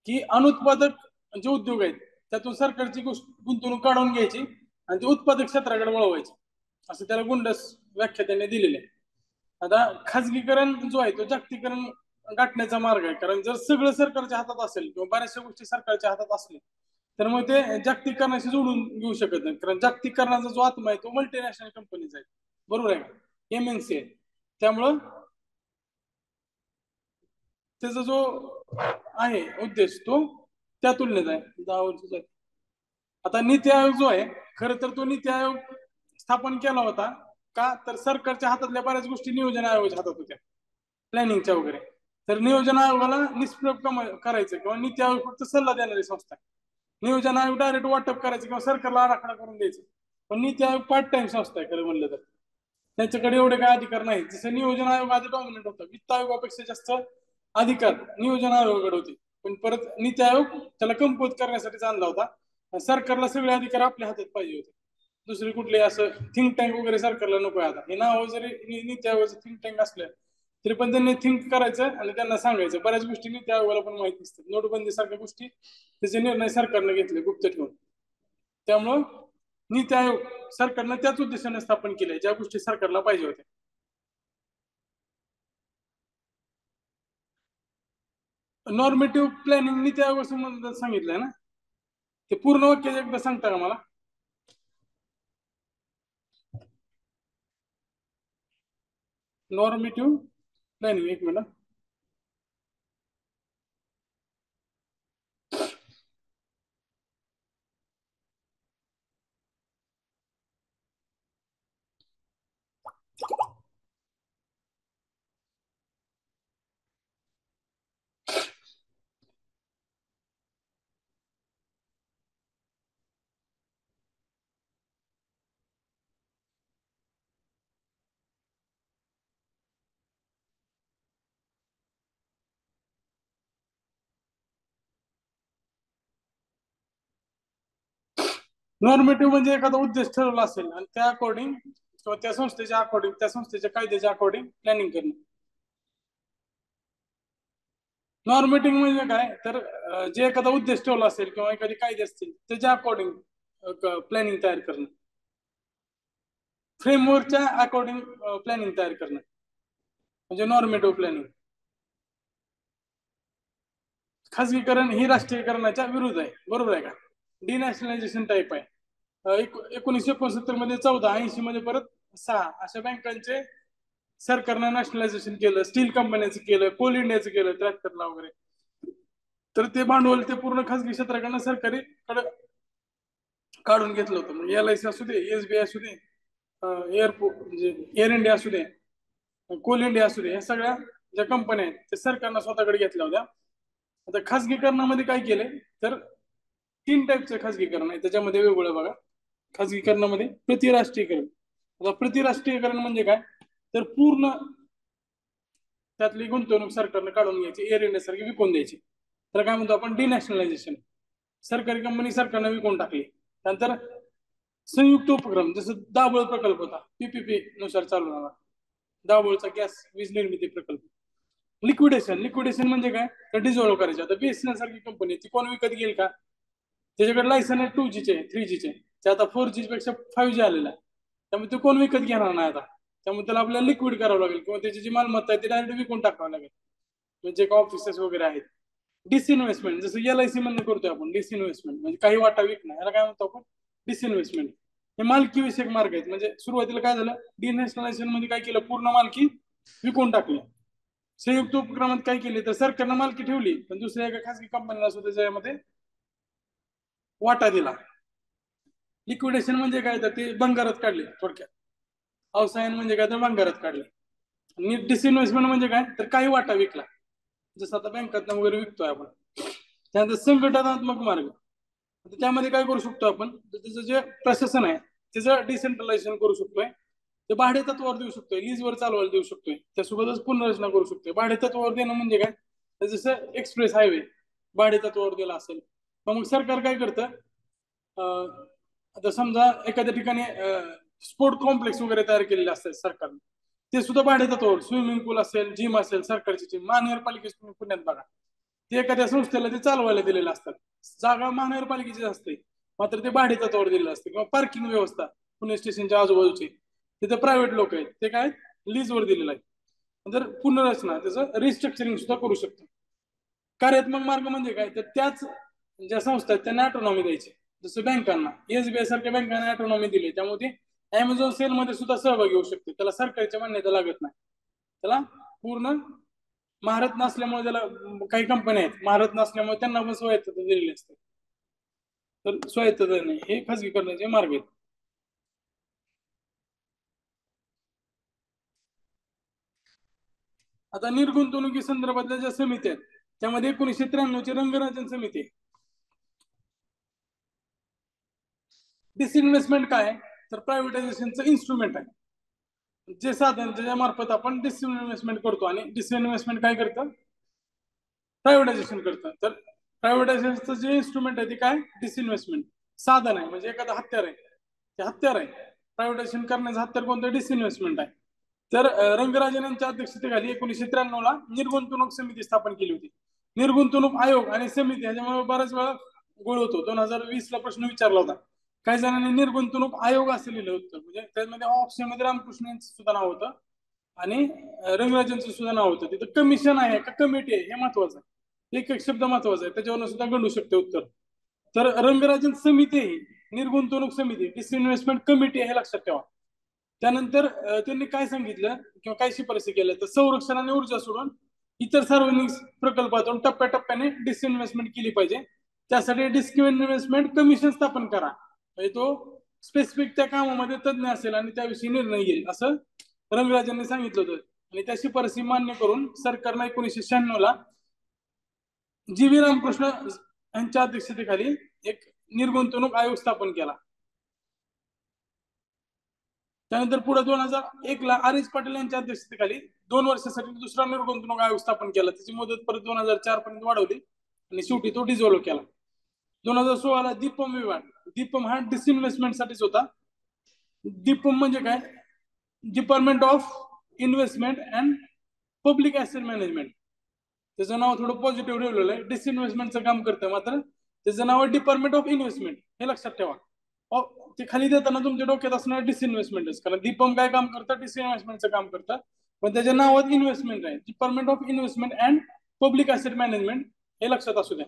की अनुत्पादक जे उद्योग आहेत त्यातून सरकारची गुंतवणूक काढून घ्यायची आणि ते उत्पादक क्षेत्राकडे वळवायची, असं त्याला गुंडस व्याख्या त्यांनी दिलेली आहे. आता खासगीकरण जो आहे तो जागतिकरण गाठण्याचा मार्ग आहे, कारण जर सगळं सरकारच्या हातात असेल किंवा बऱ्याचशा गोष्टी सरकारच्या हातात असल्या तर मग ते जागतिकरणाशी जोडून घेऊ शकत नाही. कारण जागतिकरणाचा जो आत्मा आहे तो मल्टीनॅशनल कंपनीचा आहे, बरोबर आहे का, एमएनसी आहे. त्यामुळं त्याचा जो आहे उद्देश तो त्या तुलनेत आहे. 10 वर्ष. आता नीती आयोग जो आहे, खर तर तो नीती आयोग स्थापन केला होता का, तर सरकारच्या हातातल्या बऱ्याच गोष्टी नियोजन आयोगाच्या हातात होत्या, प्लॅनिंगच्या वगैरे. तर नियोजन आयोगाला निष्प्रभ करायचं किंवा नीती आयोग फक्त सल्ला देणारी संस्था आहे. नियोजन आयोग डायरेक्ट वाटप करायचं किंवा सरकारला आराखडा करून द्यायचं. पण नीती आयोग पार्ट टाइम संस्था आहे खरं म्हणलं तर. त्यांच्याकडे एवढे काय अधिकार नाही. जसं नियोजन आयोग आधी डॉमिनेट होता, वित्त आयोगापेक्षा जास्त अधिकार नियोजन आयोगाकडे होते. पण परत नीती आयोग त्याला कमकुवत करण्यासाठी आणला होता. सरकारला सगळे अधिकार आपल्या हातात पाहिजे होते. दुसरे कुठले असं थिंक टँक वगैरे सरकारला नको आता. हे नाव जरी नीती आयोगाचं थिंक टँक असलं तरी पण त्यांनी थिंक करायचं आणि त्यांना सांगायचं. बऱ्याच गोष्टी नीती आयोगाला पण माहिती नसतात. नोटबंदी सारख्या गोष्टी त्याचे निर्णय सरकारने घेतले गुप्त ठेवून. त्यामुळं नीती आयोग सरकारनं त्याच उद्देशाने स्थापन केले ज्या गोष्टी सरकारला पाहिजे होत्या. नॉर्मेटिव्ह प्लॅनिंग नीती आयोग संबंधात सांगितलंय ना, ते पूर्ण वाक्य एकदा सांगता का मला? नॉर्मेटिव्ह प्लॅनिंग, एक मिनिट. नॉर्मेटिव्ह म्हणजे एखादा उद्देश ठरवला असेल आणि त्या अकॉर्डिंग किंवा त्या संस्थेच्या अकॉर्डिंग, त्या संस्थेच्या कायद्याच्या अकॉर्डिंग प्लॅनिंग करणं. नॉर्मेटिव्ह म्हणजे काय तर जे एखादा उद्देश ठेवला असेल किंवा एखादी कायदे असतील त्याच्या अकॉर्डिंग प्लॅनिंग तयार करणं. फ्रेमवर्कच्या अकॉर्डिंग प्लॅनिंग तयार करणं म्हणजे नॉर्मेटिव्ह प्लॅनिंग. खाजगीकरण ही राष्ट्रीयकरणाच्या विरुद्ध आहे, बरोबर आहे का? डिनॅशनलायझेशन टाईप आहे. 1969 मध्ये 14, 80 मध्ये परत 6 अशा बँकांचे सरकारनं नॅशनलायझेशन केलं. स्टील कंपन्यांचं केलं, कोल इंडियाचं केलं 73 ला वगैरे. तर ते भांडवल ते पूर्ण खाजगी क्षेत्राकडनं सरकारी कडे काढून घेतलं होतं. म्हणजे LIC असू दे, SBI असू दे, एअरपोर्ट म्हणजे एअर इंडिया असू दे, कोल इंडिया असू दे, या सगळ्या ज्या कंपन्या आहेत ते सरकारनं स्वतःकडे घेतल्या होत्या. आता खाजगीकरणामध्ये काय केलंय तर 3 टाईपचं खाजगीकरण आहे. त्याच्यामध्ये वेगवेगळं बघा. खाजगीकरणामध्ये प्रतिराष्ट्रीयकरण. आता प्रतिराष्ट्रीयकरण म्हणजे काय तर पूर्ण त्यातली गुंतवणूक सरकारनं काढून घ्यायची, एअर इंडिया सारखी विकून द्यायची. तर काय म्हणतो आपण डिनॅशनलायझेशन. सरकारी कंपनी सरकारनं विकून टाकली. त्यानंतर संयुक्त उपक्रम, जसं दाभोळ प्रकल्प होता, PPP नुसार चालवणारा दाभोळचा गॅस वीज निर्मिती प्रकल्प. लिक्विडेशन, लिक्विडेशन म्हणजे काय तर डिझॉल्व्ह करायचे. आता BSNL सारखी कंपनी ती कोण विकत घेईल का? त्याच्याकडे लायसन आहे 2G चे, 3G चे, ते आता 4G पेक्षा 5G आलेला आहे. त्यामुळे ते कोण विकत घेणार नाही आता. त्यामुळे त्याला आपल्याला लिक्विड करावं लागेल किंवा त्याची जी मालमत्ता आहे ती डायरेक्ट विकून टाकावं लागेल. म्हणजे का ऑफिसेस वगैरे आहेत. डिसइन्व्हेस्टमेंट, जसं LIC मध्ये करतोय आपण डिसइन्व्हेस्टमेंट, म्हणजे काही वाटा विकणं, याला काय म्हणतो आपण डिसइन्व्हेस्टमेंट. हे मालकी विषयक मार्ग आहेत. म्हणजे सुरुवातीला काय झालं डिनॅशनलायझेशन मध्ये काय केलं पूर्ण मालकी विकून टाकली. संयुक्त उपक्रमात काय केले तर सरकारनं मालकी ठेवली पण दुसऱ्या एका खासगी कंपनीला सुद्धा त्याच्यामध्ये वाटा दिला. लिक्विडेशन म्हणजे काय तर ते भंगारात काढले थोडक्यात. अवसायन म्हणजे काय तर भंगारात काढले. आणि डिसइन्व्हेस्टमेंट म्हणजे काय तर काही वाटा विकला, जसं आता बँकात वगैरे विकतोय आपण. त्यानंतर संघटनात्मक मार्ग, त्यामध्ये काय करू शकतो आपण त्याचं जे प्रशासन आहे त्याचं डिसेंट्रलायझेशन करू शकतोय. ते भाडे तत्वावर देऊ शकतोय, लीजवर चालवायला देऊ शकतोय. त्यासोबतच पुनर्रचना करू शकतोय. भाडे तत्वावर देणं म्हणजे काय तर जसं एक्सप्रेस हायवे भाडे तत्वावर दिला असेल मग सरकार काय करतं आता समजा एखाद्या ठिकाणी स्पोर्ट कॉम्प्लेक्स वगैरे तयार केलेले असतात सरकारने, ते सुद्धा भाडे तत्वावर. स्विमिंग पूल असेल, जिम असेल, सरकारची जिम, महानगरपालिकेची तुम्ही पुण्यात बघा, ते एखाद्या संस्थेला ते चालवायला दिलेले असतात. जागा महानगरपालिकेची असते मात्र ते भाडे तत्वावर दिलेलं असते. किंवा पार्किंग व्यवस्था पुणे स्टेशनच्या आजूबाजूची तिथे प्रायव्हेट लोक आहेत ते काय लीजवर दिलेलं आहे. नंतर पुनर्रचना त्याचं रिस्ट्रक्चरिंग सुद्धा करू शकतो. कार्यात्मक मार्ग म्हणजे काय तर त्याच ज्या संस्था आहेत त्यांना ऑटोनॉमी द्यायची. जसं बँकांना SBI सारख्या बँकांना ऑटोनॉमी दिली त्यामुळे Amazon सेल मध्ये सुद्धा सहभागी होऊ शकते. त्याला सरकारची मान्यता लागत नाही. त्याला पूर्ण महारत नसल्यामुळे त्याला काही कंपन्या आहेत महारत नसल्यामुळे त्यांना पण स्वायत्तता दिलेली असते. तर स्वायत्तता नाही, हे खाजगीकरणाचे मार्ग आहेत. आता निर्गुंतवणुकी संदर्भातल्या ज्या समिती आहेत त्यामध्ये 1993 ची रंगराजन समिती. डिसइन्व्हेस्टमेंट काय तर प्रायव्हेटायझेशनचं इन्स्ट्रुमेंट आहे. जे साधन ज्याच्या मार्फत आपण डिसइन्व्हेस्टमेंट करतो, आणि डिसइन्व्हेस्टमेंट काय करतं, प्रायव्हेटायझेशन करतं. तर प्रायव्हेटायझेशनचं जे इन्स्ट्रुमेंट आहे ते काय, डिसइन्व्हेस्टमेंट साधन आहे, म्हणजे एखादं हत्यार आहे, ते हत्यार आहे. प्रायव्हेटायझेशन करण्याचं हत्यार कोणतं, डिसइन्व्हेस्टमेंट आहे. तर रंगराजन यांच्या अध्यक्षतेखाली 1993 ला निर्गुंतवणूक समिती स्थापन केली होती. निर्गुंतवणूक आयोग आणि समिती ह्याच्यामुळे बऱ्याच वेळा गोळ होतो. 2020 ला प्रश्न विचारला होता, काही जणांनी निर्गुंतवणूक आयोग असं लिहिलं होतं, म्हणजे त्यामध्ये ऑप्शन मध्ये रामकृष्ण यांचं सुद्धा नाव होतं आणि रंगराजांचं सुद्धा नाव होतं. तिथं कमिशन आहे का कमिटी आहे हे महत्वाचं आहे, एक एक शब्द महत्वाचा आहे, त्याच्यावरून सुद्धा गणू शकते उत्तर. तर रंगराजन समिती ही निर्गुंतवणूक समिती, डिसइन्व्हेस्टमेंट कमिटी हे लक्षात ठेवा. त्यानंतर त्यांनी काय सांगितलं किंवा काय शिफारसी केल्या, तर संरक्षण आणि ऊर्जा सोडून इतर सार्वजनिक प्रकल्पातून टप्प्याटप्प्याने डिसइन्व्हेस्टमेंट केली पाहिजे. त्यासाठी डिसइन्व्हेस्टमेंट कमिशन स्थापन करा, म्हणजे तो स्पेसिफिक त्या कामामध्ये तज्ज्ञ असेल आणि त्याविषयी निर्णय घेईल, असं रंगराजांनी सांगितलं होतं. आणि त्या शिफारसी मान्य करून सरकारनं 1996 ला जी व्ही रामकृष्ण यांच्या अध्यक्षतेखाली एक निर्गुंतवणूक आयोग स्थापन केला. त्यानंतर पुढे 2001 ला आर एस पाटील यांच्या अध्यक्षतेखाली 2 वर्षासाठी दुसरा निर्गुंतवणूक आयोग स्थापन केला. त्याची मुदत परत 2004 पर्यंत वाढवली आणि शेवटी तो डिझॉल्व्ह केला. 2016 ला दीपम विभाग, दीपम हा डिसइन्व्हेस्टमेंट साठीच होता. दीपम म्हणजे काय, department of investment and public asset management. त्याचं नाव थोडं पॉझिटिव्ह ठेवलेलं आहे, डिसइन्व्हेस्टमेंटचं काम करतं, मात्र त्याचं नाव आहे डिपार्टमेंट ऑफ इन्व्हेस्टमेंट, हे लक्षात ठेवा. ते खाली देताना तुमच्या डोक्यात असणार डिसइन्व्हेस्टमेंटच, कारण दीपम काय काम करतं, डिसइन्व्हेस्टमेंटचं काम करतं, पण त्याच्या नावात इन्व्हेस्टमेंट आहे, department of investment and public asset management, हे लक्षात असू द्या.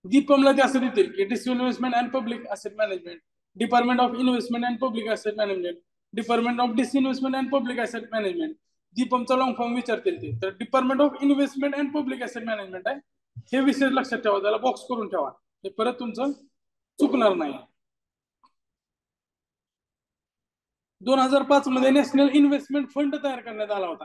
दीपमला ते असं देतील की disinvestment and public asset management, department of investment and public asset management, department of disinvestment and public asset management. दीपमचा लॉंग फॉर्म विचारतील ते, तर department of investment and public asset management आहे, हे विषय लक्षात ठेवा, त्याला बॉक्स करून ठेवा, हे परत तुमचं चुकणार नाही. 2005 मध्ये नॅशनल इन्व्हेस्टमेंट फंड तयार करण्यात आला होता.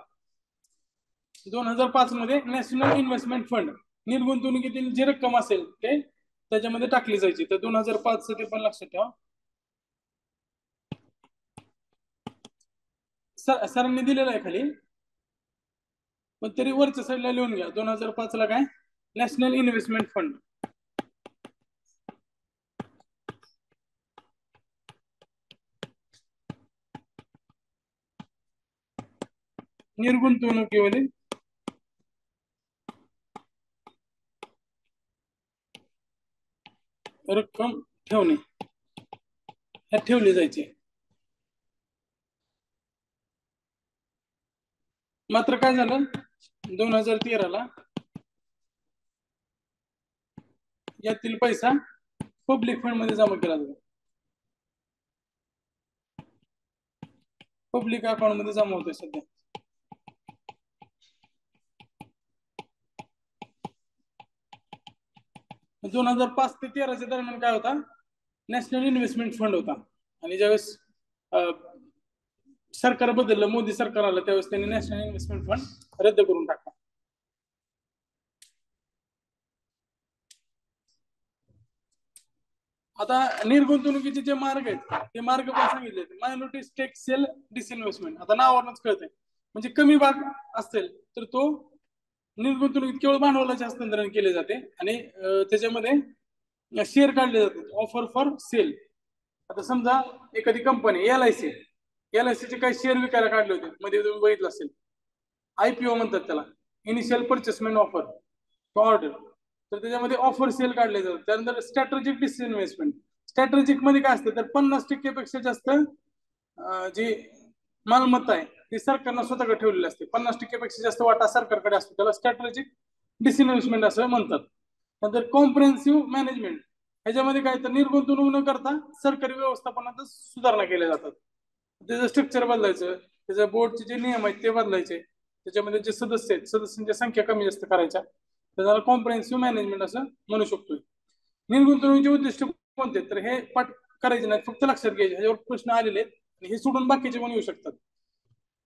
2005 मध्ये नॅशनल इन्व्हेस्टमेंट फंड, निर्गुंतवणुकीतील जी रक्कम असेल ते त्याच्यामध्ये टाकली जायची. तर 2005 ते पण लक्षात ठेवा. सरांनी दिलेलं आहे खाली, पण तरी वरच्या साईडला लिहून घ्या. 2005 ला काय, नॅशनल इन्व्हेस्टमेंट फंड. निर्गुंतवणुकीवरील रक्कम ठेवणे, ह्यात ठेवली जायची. मात्र काय झालं, 2013 ला यातील पैसा पब्लिक फंड मध्ये जमा केला जातो, पब्लिक अकाउंट मध्ये जमा होतोय सध्या. दोन 2005 ते 13 दरम्यान काय होता, नॅशनल इन्व्हेस्टमेंट फंड होता. आणि ज्यावेळेस सरकार बदललं, मोदी सरकार आलं, त्यावेळेस त्यांनी नॅशनल इन्व्हेस्टमेंट फंड रद्द करून टाकला. आता निर्गुंतवणुकीचे जे मार्ग आहेत ते मार्ग पण सांगितले, मायनॉरिटी स्टेक सेल डिसइन्व्हेस्टमेंट. आता नावावरच कळतंय, म्हणजे कमी भाग असेल तर तो निर्गुंतवणुकीत केवळ भांडवलाचे हस्तांतरण केले जाते, आणि त्याच्यामध्ये शेअर काढले जातात, ऑफर फॉर सेल. आता समजा एखादी कंपनी एल आय सी चे काही शेअर विकायला काढले होते, मध्ये तुम्ही बघितलं असेल, आयपीओ म्हणतात त्याला, इनिशियल परचेसमेंट ऑफर ऑर्डर. तर त्याच्यामध्ये ऑफर सेल काढले जातात. त्यानंतर स्ट्रॅटेजिक डिसइन्व्हेस्टमेंट, स्ट्रॅटेजिक मध्ये काय असतं, तर 50% पेक्षा जास्त जी मालमत्ता आहे ती सरकारनं स्वतःकडे ठेवलेली असते, 50% पेक्षा जास्त वाटा सरकारकडे असतो, त्याला स्ट्रॅटेजिक डिसइन्व्हेस्टमेंट असं म्हणतात. नंतर कॉम्प्रिहेन्सिव्ह मॅनेजमेंट, ह्याच्यामध्ये काय, तर निर्गुंतवणूक न करता सरकारी व्यवस्थापनात सुधारणा केल्या जातात. त्याचं स्ट्रक्चर बदलायचं, त्याच्या बोर्डचे जे नियम आहेत ते बदलायचे, त्याच्यामध्ये जे सदस्य आहेत सदस्यांची संख्या कमी जास्त करायच्या, त्याला कॉम्प्रिहेन्सिव्ह मॅनेजमेंट असं म्हणू शकतो. निर्गुंतवणुकीचे उद्दिष्ट कोणते, तर हे पाठ करायचे नाही, फक्त लक्षात घ्यायचे, ह्याच्यावर प्रश्न आलेले आहेत, हे सोडून बाकीचे पण येऊ शकतात.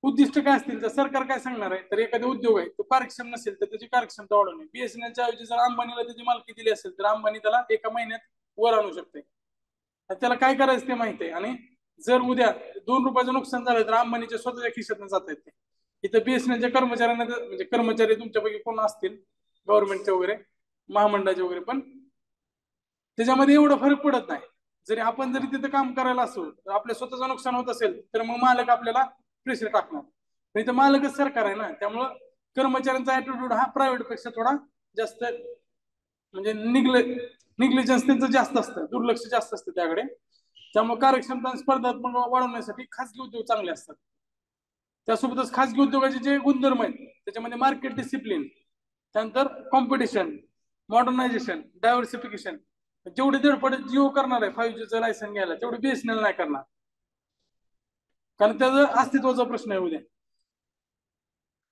उद्दिष्ट काय असतील तर सरकार काय सांगणार आहे, तर एखादा उद्योग आहे तो कार्यक्षम नसेल तर त्याची कार्यक्षमता वाढवणे. बीएसएनएलच्या ऐवजी जर अंबानीला त्याची मालकी दिली असेल तर अंबानी त्याला एका महिन्यात वर आणू शकते. त्याला काय करायचं ते माहिती आहे, आणि जर उद्या 2 रुपयाचं नुकसान झालं तर अंबानीच्या स्वतःच्या खिशातनं जात आहेत ते. इथं बीएसएनएलच्या कर्मचाऱ्यांना म्हणजे कर्मचारी तुमच्यापैकी कोण असतील गव्हर्नमेंटचे वगैरे महामंडळाचे वगैरे, पण त्याच्यामध्ये एवढा फरक पडत नाही. जरी आपण जरी तिथं काम करायला असो तर आपल्या स्वतःचं नुकसान होत असेल तर मग मालक आपल्याला प्रेशर टाकणार. पण इथं मालकच सरकार आहे ना, त्यामुळं कर्मचाऱ्यांचा ऍटिट्यूड हा प्रायव्हेट पेक्षा थोडा जास्त म्हणजे निग्लिजन्स त्यांचं जास्त असतं, दुर्लक्ष जास्त असतं त्याकडे. त्यामुळे कार्यक्षमता आणि स्पर्धात्मक वाढवण्यासाठी खासगी उद्योग चांगले असतात. त्यासोबतच खासगी उद्योगाचे जे गुणधर्म आहेत त्याच्यामध्ये मार्केट डिसिप्लिन, त्यानंतर कॉम्पिटिशन, मॉडर्नायझेशन, डायव्हर्सिफिकेशन. जेवढी धडपड जिओ करणार आहे 5Gचं लायसन घ्यायला तेवढी बीएसएनएल नाही करणार, कारण त्याचा अस्तित्वाचा प्रश्न आहे उद्या.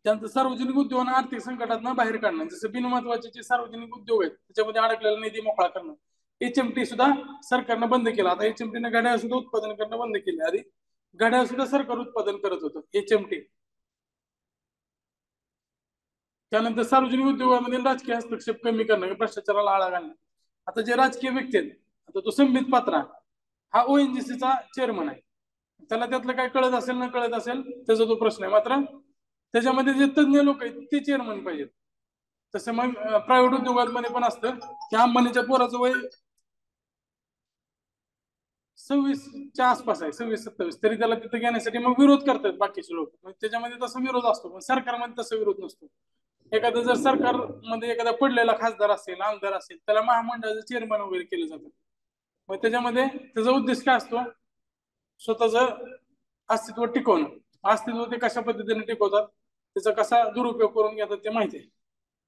त्यानंतर सार्वजनिक उद्योगांना आर्थिक संकटातून बाहेर काढणं, जसं बिनमहत्वाचे जे सार्वजनिक उद्योग आहेत त्याच्यामध्ये अडकलेला निधी मोकळा करणं. एचएमटी सुद्धा सरकारनं बंद केला. आता एचएमटीने घड्याळ सुद्धा उत्पादन करणं बंद केले. आधी घड्याळ सुद्धा सरकार उत्पादन करत होतं एचएमटी. त्यानंतर सार्वजनिक उद्योगामध्ये राजकीय हस्तक्षेप कमी करणं, भ्रष्टाचाराला आळा घालणं. आता जे राजकीय व्यक्ती आहेत, आता तो संबित पात्रा हा ओएनजीसीचा चेअरमन आहे. त्याला त्यातलं काय कळत असेल न कळत असेल त्याचा तो प्रश्न आहे, मात्र त्याच्यामध्ये जे तज्ञ लोक आहेत ते चेअरमन पाहिजेत. तसं मग प्रायव्हेट उद्योगांमध्ये पण असतं की अंबानीच्या पोराचं वय 26च्या आसपास आहे, 26-27, तरी त्याला तिथे घेण्यासाठी मग विरोध करतात बाकीचे लोक. त्याच्यामध्ये तसा विरोध असतो, पण सरकारमध्ये तसा विरोध नसतो. एखादा जर सरकारमध्ये एखादा पडलेला खासदार असेल, आमदार असेल, त्याला महामंडळाचं चेअरमन वगैरे केलं जातं. मग त्याच्यामध्ये त्याचा उद्देश काय असतो, स्वतःच अस्तित्व टिकवणं. अस्तित्व ते कशा पद्धतीने टिकवतात, त्याचा कसा दुरुपयोग करून घेतात ते माहिती आहे.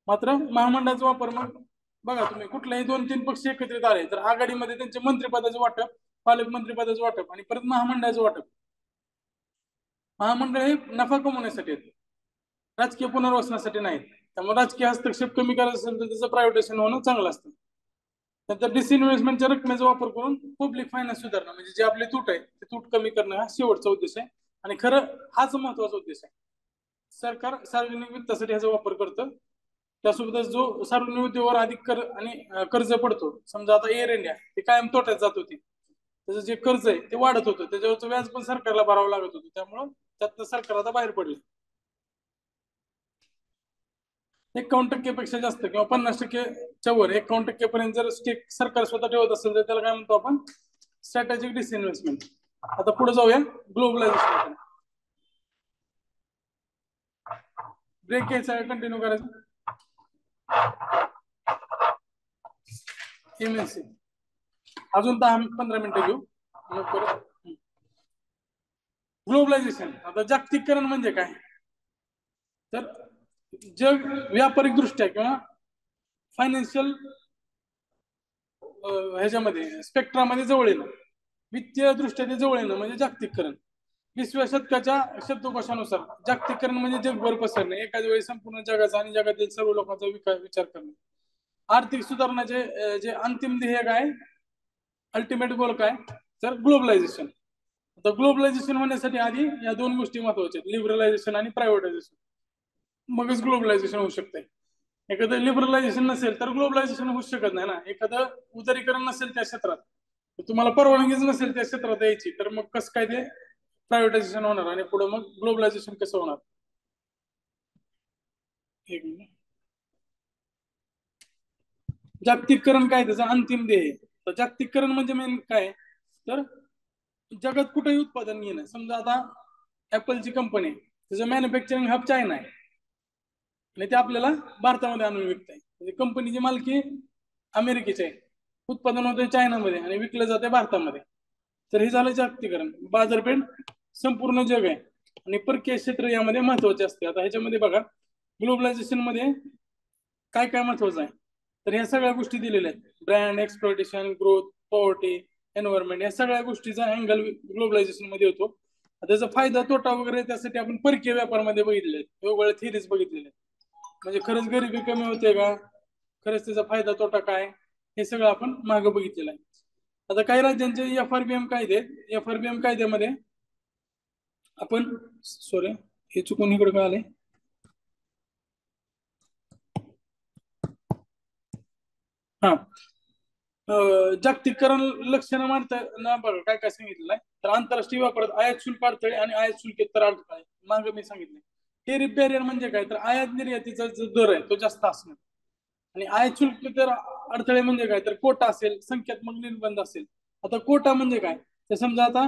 मात्र महामंडळाचा वापर मग बघा तुम्ही, कुठल्याही 2-3 पक्ष एकत्रित आले तर आघाडीमध्ये त्यांचे मंत्रिपदाचे वाटप, पालकमंत्रीपदाचं वाटप आणि परत महामंडळाचं वाटप. महामंडळ हे नफा कमवण्यासाठी आहेत, राजकीय पुनर्वसनासाठी नाहीत. त्यामुळे राजकीय हस्तक्षेप कमी करायचं असेल तर त्याचं प्रायव्हेटायझेशन होणं चांगलं असतं. नंतर डिसइन्व्हेस्टमेंटच्या रकमेचा वापर करून पब्लिक फायनान्स सुधारणं, म्हणजे जे आपले तूट आहे ते तूट कमी करणं हा शेवटचा उद्देश आहे. आणि खरं हाच महत्वाचा उद्देश आहे. सरकार सार्वजनिक वित्तासाठी ह्याचा वापर करतं. त्यासोबतच जो सार्वजनिक उद्योगावर अधिक कर आणि कर्ज पडतो, समजा आता एअर इंडिया हे कायम तोट्यात जात होती, त्याचं जे कर्ज आहे ते वाढत होतं, त्याच्यावरचं व्याज पण सरकारला भरावं लागत होतं. त्यामुळं त्यात सरकार आता बाहेर पडले. 51% पेक्षा जास्त किंवा 50%च्या वर 51% पर्यंत जर स्टेक सरकार स्वतः ठेवत असेल तर त्याला काय म्हणतो आपण, स्ट्रॅटेजिक डिसइन्व्हेस्टमेंट. आता पुढे जाऊया ग्लोबलायझेशन. ब्रेक घ्यायचा, कंटिन्यू करायचं. एमएनसी अजून 10-15 मिनिटं घेऊ. ग्लोबलायझेशन, आता जागतिकीकरण म्हणजे काय, तर जग व्यापारिक दृष्ट्या किंवा फायनान्शियल ह्याच्यामध्ये स्पेक्ट्रामध्ये जवळ येणं, वित्तीय दृष्ट्या ते जवळ येणं म्हणजे जागतिकीकरण. 20व्या शतकाच्या शब्दकोशानुसार जागतिकीकरण म्हणजे जगभर पसरणे, एकाच वेळी संपूर्ण जगाचा आणि जगातील सर्व लोकांचा विचार करणे. आर्थिक सुधारणाचे जे अंतिम ध्येय काय, अल्टिमेट गोल काय, तर ग्लोबलायझेशन. आता ग्लोबलायझेशन होण्यासाठी आधी या 2 गोष्टी महत्वाच्या आहेत, लिबरलायझेशन आणि प्रायव्हेटायझेशन. मगच ग्लोबलायझेशन होऊ शकते. एखादं लिबरलायझेशन नसेल तर ग्लोबलायझेशन होऊ शकत नाही ना. एखादं उदारीकरण नसेल त्या क्षेत्रात, तुम्हाला परवानगीच नसेल त्या क्षेत्रात यायची, तर मग कसं काय ते प्रायव्हेटायझेशन होणार आणि पुढे मग ग्लोबलायझेशन कसं होणार. एक मिनिट. जागतिकीकरण काय, त्याचा अंतिम ध्येय. तर जागतिकीकरण म्हणजे मेन काय, तर जगात कुठेही उत्पादन घेणं. समजा आता ऍपलची कंपनी, त्याचं मॅन्युफॅक्चरिंग हब चायना आहे आणि ते आपल्याला भारतामध्ये आणून विकत आहे. म्हणजे कंपनीची मालकी अमेरिकेची आहे, उत्पादन होते चायनामध्ये आणि विकलं जाते भारतामध्ये. तर हे झालं जागतिकीकरण. बाजारपेठ संपूर्ण जग आहे आणि परकीय क्षेत्र यामध्ये महत्वाचे असते. आता ह्याच्यामध्ये बघा ग्लोबलायझेशन मध्ये काय काय महत्वाचं आहे, तर ह्या सगळ्या गोष्टी दिलेल्या आहेत. Brand exploitation, growth, poverty, environment, या सगळ्या गोष्टीचा अँगल ग्लोबलायझेशन मध्ये होतो. त्याचा फायदा तोटा वगैरे त्यासाठी आपण परकीय व्यापारामध्ये बघितले आहेत, वेगवेगळ्या थिरीज बघितलेले आहेत. म्हणजे खरंच गरिबी कमी होते का, खरंच त्याचा फायदा तोटा काय, हे सगळं आपण मागे बघितलेलं आहे. आता काही राज्यांचे एफआरबीएम कायदे, एफआरबीएम कायद्यामध्ये आपण सॉरी हे चुकून इकडे काय आले, हा जागतिकीकरण लक्षणं मांडताना बघा काय काय सांगितलेलं आहे. तर आंतरराष्ट्रीय व्यापारात आयात शुल्क अडथळे आणि आयात शुल्केतर अडथळे मागे मी सांगितले. टेरिफ बॅरियर म्हणजे काय, तर आयात निर्यातीचा जो दर आहे तो जास्त असणं. आणि आयात शुल्क तर अडथळे म्हणजे काय, तर कोटा असेल, संख्यात्मक निर्बंध असेल. आता कोटा म्हणजे काय, तर समजा आता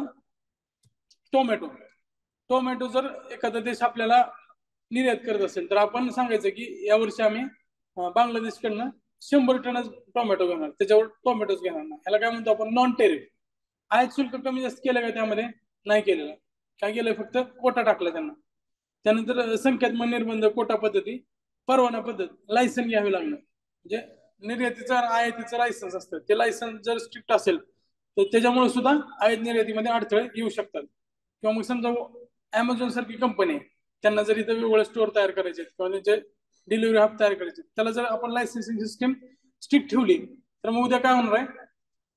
टोमॅटो टोमॅटो जर एखादा देश आपल्याला निर्यात करत असेल तर आपण सांगायचं की यावर्षी आम्ही बांगलादेशकडनं 100 टन टोमॅटो घेणार, त्याच्यावर टोमॅटोच घेणार नाही. ह्याला काय म्हणतो आपण, नॉन टेरिफ. आयात शुल्क कमी जास्त केलं का त्यामध्ये, नाही केलेलं. काय केलं, फक्त कोटा टाकला त्यांना. त्यानंतर संख्यात्मक निर्बंध, कोटा पद्धती, परवाना पद्धत, लायसन घ्यावे लागणं. म्हणजे निर्यातीचं आणि आयातीचं लायसन्स असतं, ते लायसन्स जर स्ट्रिक्ट असेल तर त्याच्यामुळे सुद्धा आयात निर्यातीमध्ये अडथळे येऊ शकतात. किंवा मग समजा अमेझॉन सारखी कंपनी आहे, त्यांना जर इथं वेगवेगळे स्टोअर तयार करायचे किंवा त्यांचे डिलिव्हरी हब तयार करायचे, त्याला जर आपण लायसन्सिंग सिस्टीम स्ट्रिक्ट ठेवली तर मग उद्या काय होणार आहे,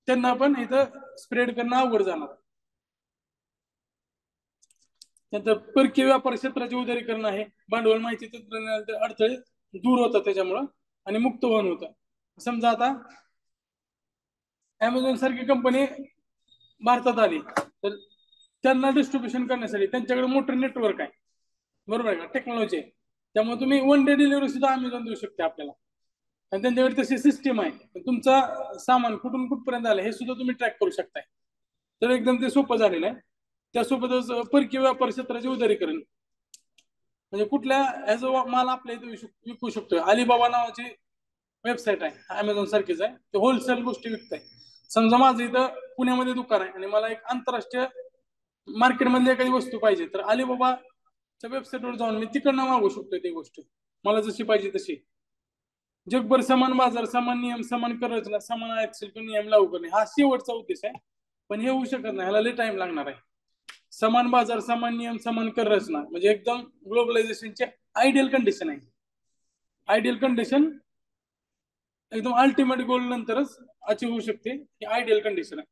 त्यांना पण इथं स्प्रेड करणं अवघड जाणार. नंतर परकीय व्यापार क्षेत्राचे उदारीकरण आहे, भांडवल माहिती तंत्रज्ञानाचे अडथळे दूर होतात त्याच्यामुळं आणि मुक्त वहन होतं. समजा आता अमेझॉन सारखी कंपनी भारतात आली तर त्यांना डिस्ट्रीब्युशन करण्यासाठी त्यांच्याकडे मोठं नेटवर्क आहे, बरोबर आहे का, टेक्नॉलॉजी आहे. त्यामुळे तुम्ही वन डे डिलिव्हरी सुद्धा अमेझॉन देऊ शकते आपल्याला. आणि त्यांच्याकडे तशी सिस्टीम आहे, तुमचा सामान कुठून कुठपर्यंत आलं हे सुद्धा तुम्ही ट्रॅक करू शकताय. तर एकदम ते सोपं झालेलं आहे. त्यासोबतच परकीय व्यापार क्षेत्राचे उदारीकरण, म्हणजे कुठल्या ह्याचा माल आपल्या इथे विकू शकतोय. अलिबाबा नावाची वेबसाईट आहे, अमेझॉन सारखीच आहे, ते होलसेल गोष्टी विकताय. समजा माझं इथं पुण्यामध्ये दुकान आहे आणि मला एक आंतरराष्ट्रीय मार्केटमधली एखादी वस्तू पाहिजे, तर अलिबाबाच्या वेबसाईटवर जाऊन मी तिकडनं मागू शकतोय ती गोष्ट, मला जशी पाहिजे तशी. जगभर समान बाजार, समान नियम, समान कर रचना, समान आयात शुल्क नियम लागू करणे हा शेवटचा उद्देश आहे. पण हे होऊ शकत नाही, ह्याला लय टाइम लागणार आहे. समान बाजार, समान नियम, समान कर रचना म्हणजे एकदम ग्लोबलायझेशनचे आयडियल कंडिशन आहे. आयडियल कंडिशन एकदम अल्टिमेट गोल नंतरच अचीव होऊ शकते, ही आयडियल कंडिशन आहे.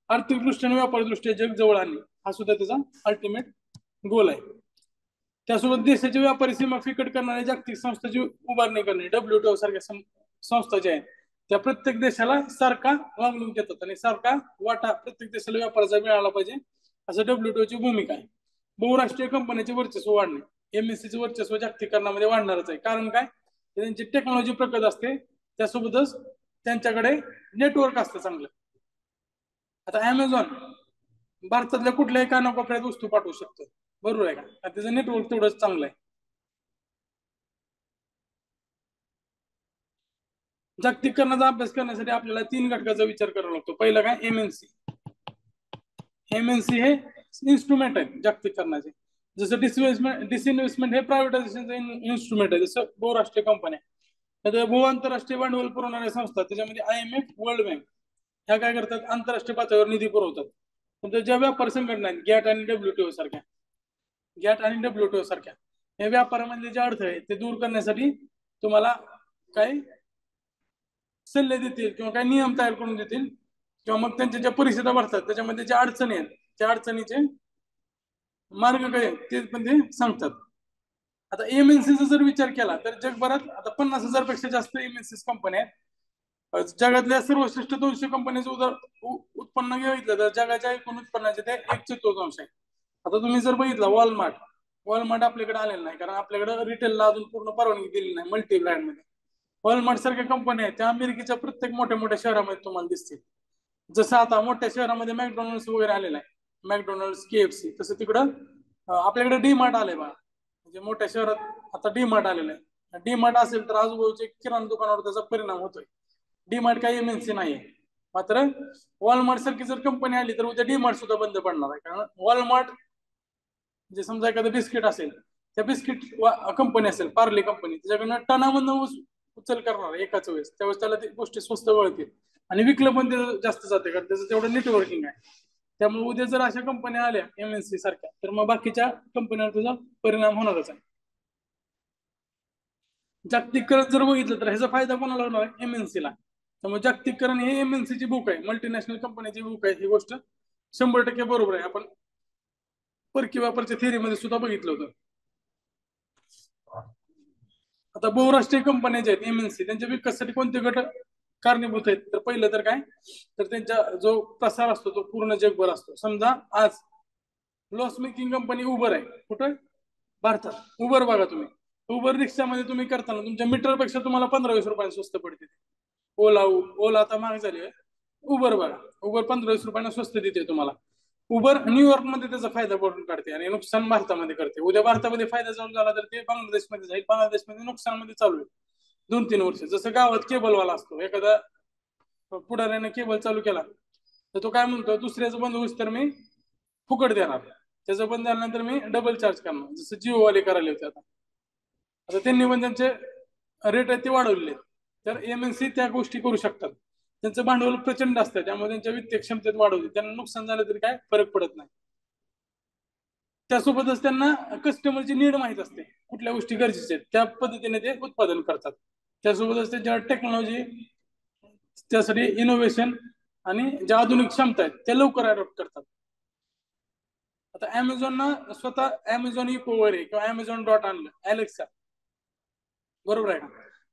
आर्थिक दृष्ट्या आणि व्यापार दृष्ट्या जग जवळ आणणे हा सुद्धा त्याचा अल्टिमेट गोल आहे. त्यासोबत देशाची व्यापारी सीमा फिकट करणाऱ्या जागतिक संस्थांची उभारणी करणे, WTO सारख्या संस्था ज्या आहेत त्या प्रत्येक देशाला सारखा वागणूक देतात आणि सारखा वाटा प्रत्येक देशाला व्यापाराचा मिळाला पाहिजे, असं WTO ची भूमिका आहे. बहुराष्ट्रीय कंपन्यांचे वर्चस्व वाढणे, MNC चे वर्चस्व जागतिकीकरणामध्ये वाढणारच आहे. कारण काय, त्यांची टेक्नॉलॉजी प्रगत असते, त्यासोबतच त्यांच्याकडे नेटवर्क असतं चांगलं. आता अमेझॉन भारतातल्या कुठल्याही कानाकोपऱ्यात वस्तू पाठवू शकतो, बरोबर आहे का, त्याचं नेटवर्क तेवढंच चांगलं आहे. जागतिकीकरणाचा अभ्यास करण्यासाठी आपल्याला 3 घटकाचा विचार करावा लागतो. पहिलं काय, MNC. MNC हे इन्स्ट्रुमेंट आहे जागतिकीकरणाचे. जसं डिसइन्व्हेस्टमेंट हे प्रायव्हेटायझेशनचं इन्स्ट्रुमेंट आहे, जसं बहुराष्ट्रीय कंपन्या. तर बहु आंतरराष्ट्रीय भांडवल पुरवणाऱ्या संस्था, त्याच्यामध्ये IMF, वर्ल्ड बँक, ह्या काय करतात, आंतरराष्ट्रीय पातळीवर निधी पुरवतात. पण ज्या व्यापार संघटना आहेत, गॅट आणि WTO सारख्या या व्यापारामधले जे अडथळे ते दूर करण्यासाठी तुम्हाला काही सल्ले देतील किंवा काही नियम तयार करून देतील, किंवा मग त्यांच्या ज्या परिस्थिती भरतात त्याच्यामध्ये ज्या अडचणी आहेत त्या अडचणीचे मार्ग काय ते पण ते सांगतात. आता MNCचा जर विचार केला तर जगभरात आता 50,000 पेक्षा जास्त MNC कंपन्या आहेत. जगातल्या सर्वश्रेष्ठ 200 कंपन्यांचं उत्पन्न घेतलं तर जगाच्या एकूण उत्पन्नाचे ते 1/4 आहे. आता तुम्ही जर बघितलं वॉलमार्ट आपल्याकडे आलेलं नाही, कारण आपल्याकडे रिटेलला अजून पूर्ण परवानगी दिली नाही मल्टी ब्रँड मध्ये. वॉलमार्ट सारख्या कंपन्या आहेत त्या अमेरिकेच्या प्रत्येक मोठ्या मोठ्या शहरामध्ये तुम्हाला दिसतील. जसं आता मोठ्या शहरामध्ये मॅकडॉनल्ड्स वगैरे आलेला आहे, मॅकडॉनल्ड्स, KFC, तसं तिकडं आपल्याकडे डी-मार्ट आलंय बा. म्हणजे मोठ्या शहरात आता डी-मार्ट आलेलं आहे. डी-मार्ट असेल तर आजूबाजूच्या किराणा दुकानावर त्याचा परिणाम होतोय. डी-मार्ट काही MNC नाहीये. मात्र वॉलमार्ट सारखी जर कंपनी आली तर उद्या डी-मार्ट सुद्धा बंद पडणार आहे. कारण वॉलमार्ट म्हणजे समजा एखादं बिस्किट असेल, त्या बिस्किट कंपनी असेल, पार्ले कंपनी, त्याच्याकडनं टनामधून उचल करणार एकाच वेळेस, त्यावेळेस त्याला ती गोष्टी स्वस्त वळतील आणि विकलं पण ते जास्त जाते, कारण त्याचं तेवढं नेटवर्किंग आहे. त्यामुळे उद्या जर अशा कंपन्या आल्या MNC सारख्या तर मग बाकीच्या कंपन्यांवर त्याचा परिणाम होणारच आहे. जागतिकीकरण जर बघितलं तर ह्याचा फायदा कोणाला होणार आहे, MNC ला. त्यामुळे जागतिकीकरण हे MNC ची बुक आहे, मल्टीनॅशनल कंपनीची बुक आहे. ही गोष्ट 100% बरोबर आहे. आपण परकीय व्यापारच्या थिअरीमध्ये सुद्धा बघितलं होतं. आता बहुराष्ट्रीय कंपन्या ज्या आहेत MNC, त्यांच्या विकासासाठी कोणते घटक कारणीभूत आहेत. तर पहिलं तर काय, तर त्यांचा जो प्रसार असतो तो पूर्ण जगभर असतो. समजा आज लॉस मेकिंग कंपनी उबर आहे कुठं, भारतात. उबर बघा तुम्ही, उबर रिक्षामध्ये तुम्ही करताना तुमच्या मीटरपेक्षा तुम्हाला 15-20 रुपयांनी स्वस्त पडते. ओला ओला आता महाग झाली आहे. उबर बघा, उबर 15-20 रुपयांना स्वस्त देते तुम्हाला. उबर न्यूयॉर्क मध्ये त्याचा फायदा पडून काढते आणि नुकसान भारतामध्ये करते. उद्या भारतामध्ये फायदा चालू झाला तर ते बांगलादेशमध्ये जाईल, बांगलादेशमध्ये नुकसानमध्ये चालू आहे 2-3 वर्ष. जसं गावात केबलवाला असतो, एखादा पुढाऱ्याने केबल चालू केला तर तो काय म्हणतो, दुसऱ्याचं बंद होईस तर मी फुकट देणार, त्याचं बंद झाल्यानंतर मी डबल चार्ज करणार, जसं जिओवाले करायला होते. आता आता त्यांनी पण त्यांचे रेट आहेत ते वाढवलेले. तर एमएनसी त्या गोष्टी करू शकतात. त्यांचं भांडवल प्रचंड असतं, त्यामुळे त्यांच्या वित्तीय क्षमतेत वाढ होते. त्यांना नुकसान झालं तरी काय फरक पडत नाही. त्यासोबतच त्यांना कस्टमरची नीड माहीत असते, कुठल्या गोष्टी गरजेच्या आहेत त्या पद्धतीने ते उत्पादन करतात. त्यासोबतच त्यांच्या टेक्नॉलॉजी, त्यासाठी इनोव्हेशन आणि ज्या आधुनिक क्षमता आहेत त्या लवकर अडॉप्ट करतात. आता अमेझॉन स्वतः अमेझॉन इको वगैरे किंवा अमेझॉन डॉट आणलं, अलेक्सा, बरोबर आहे का.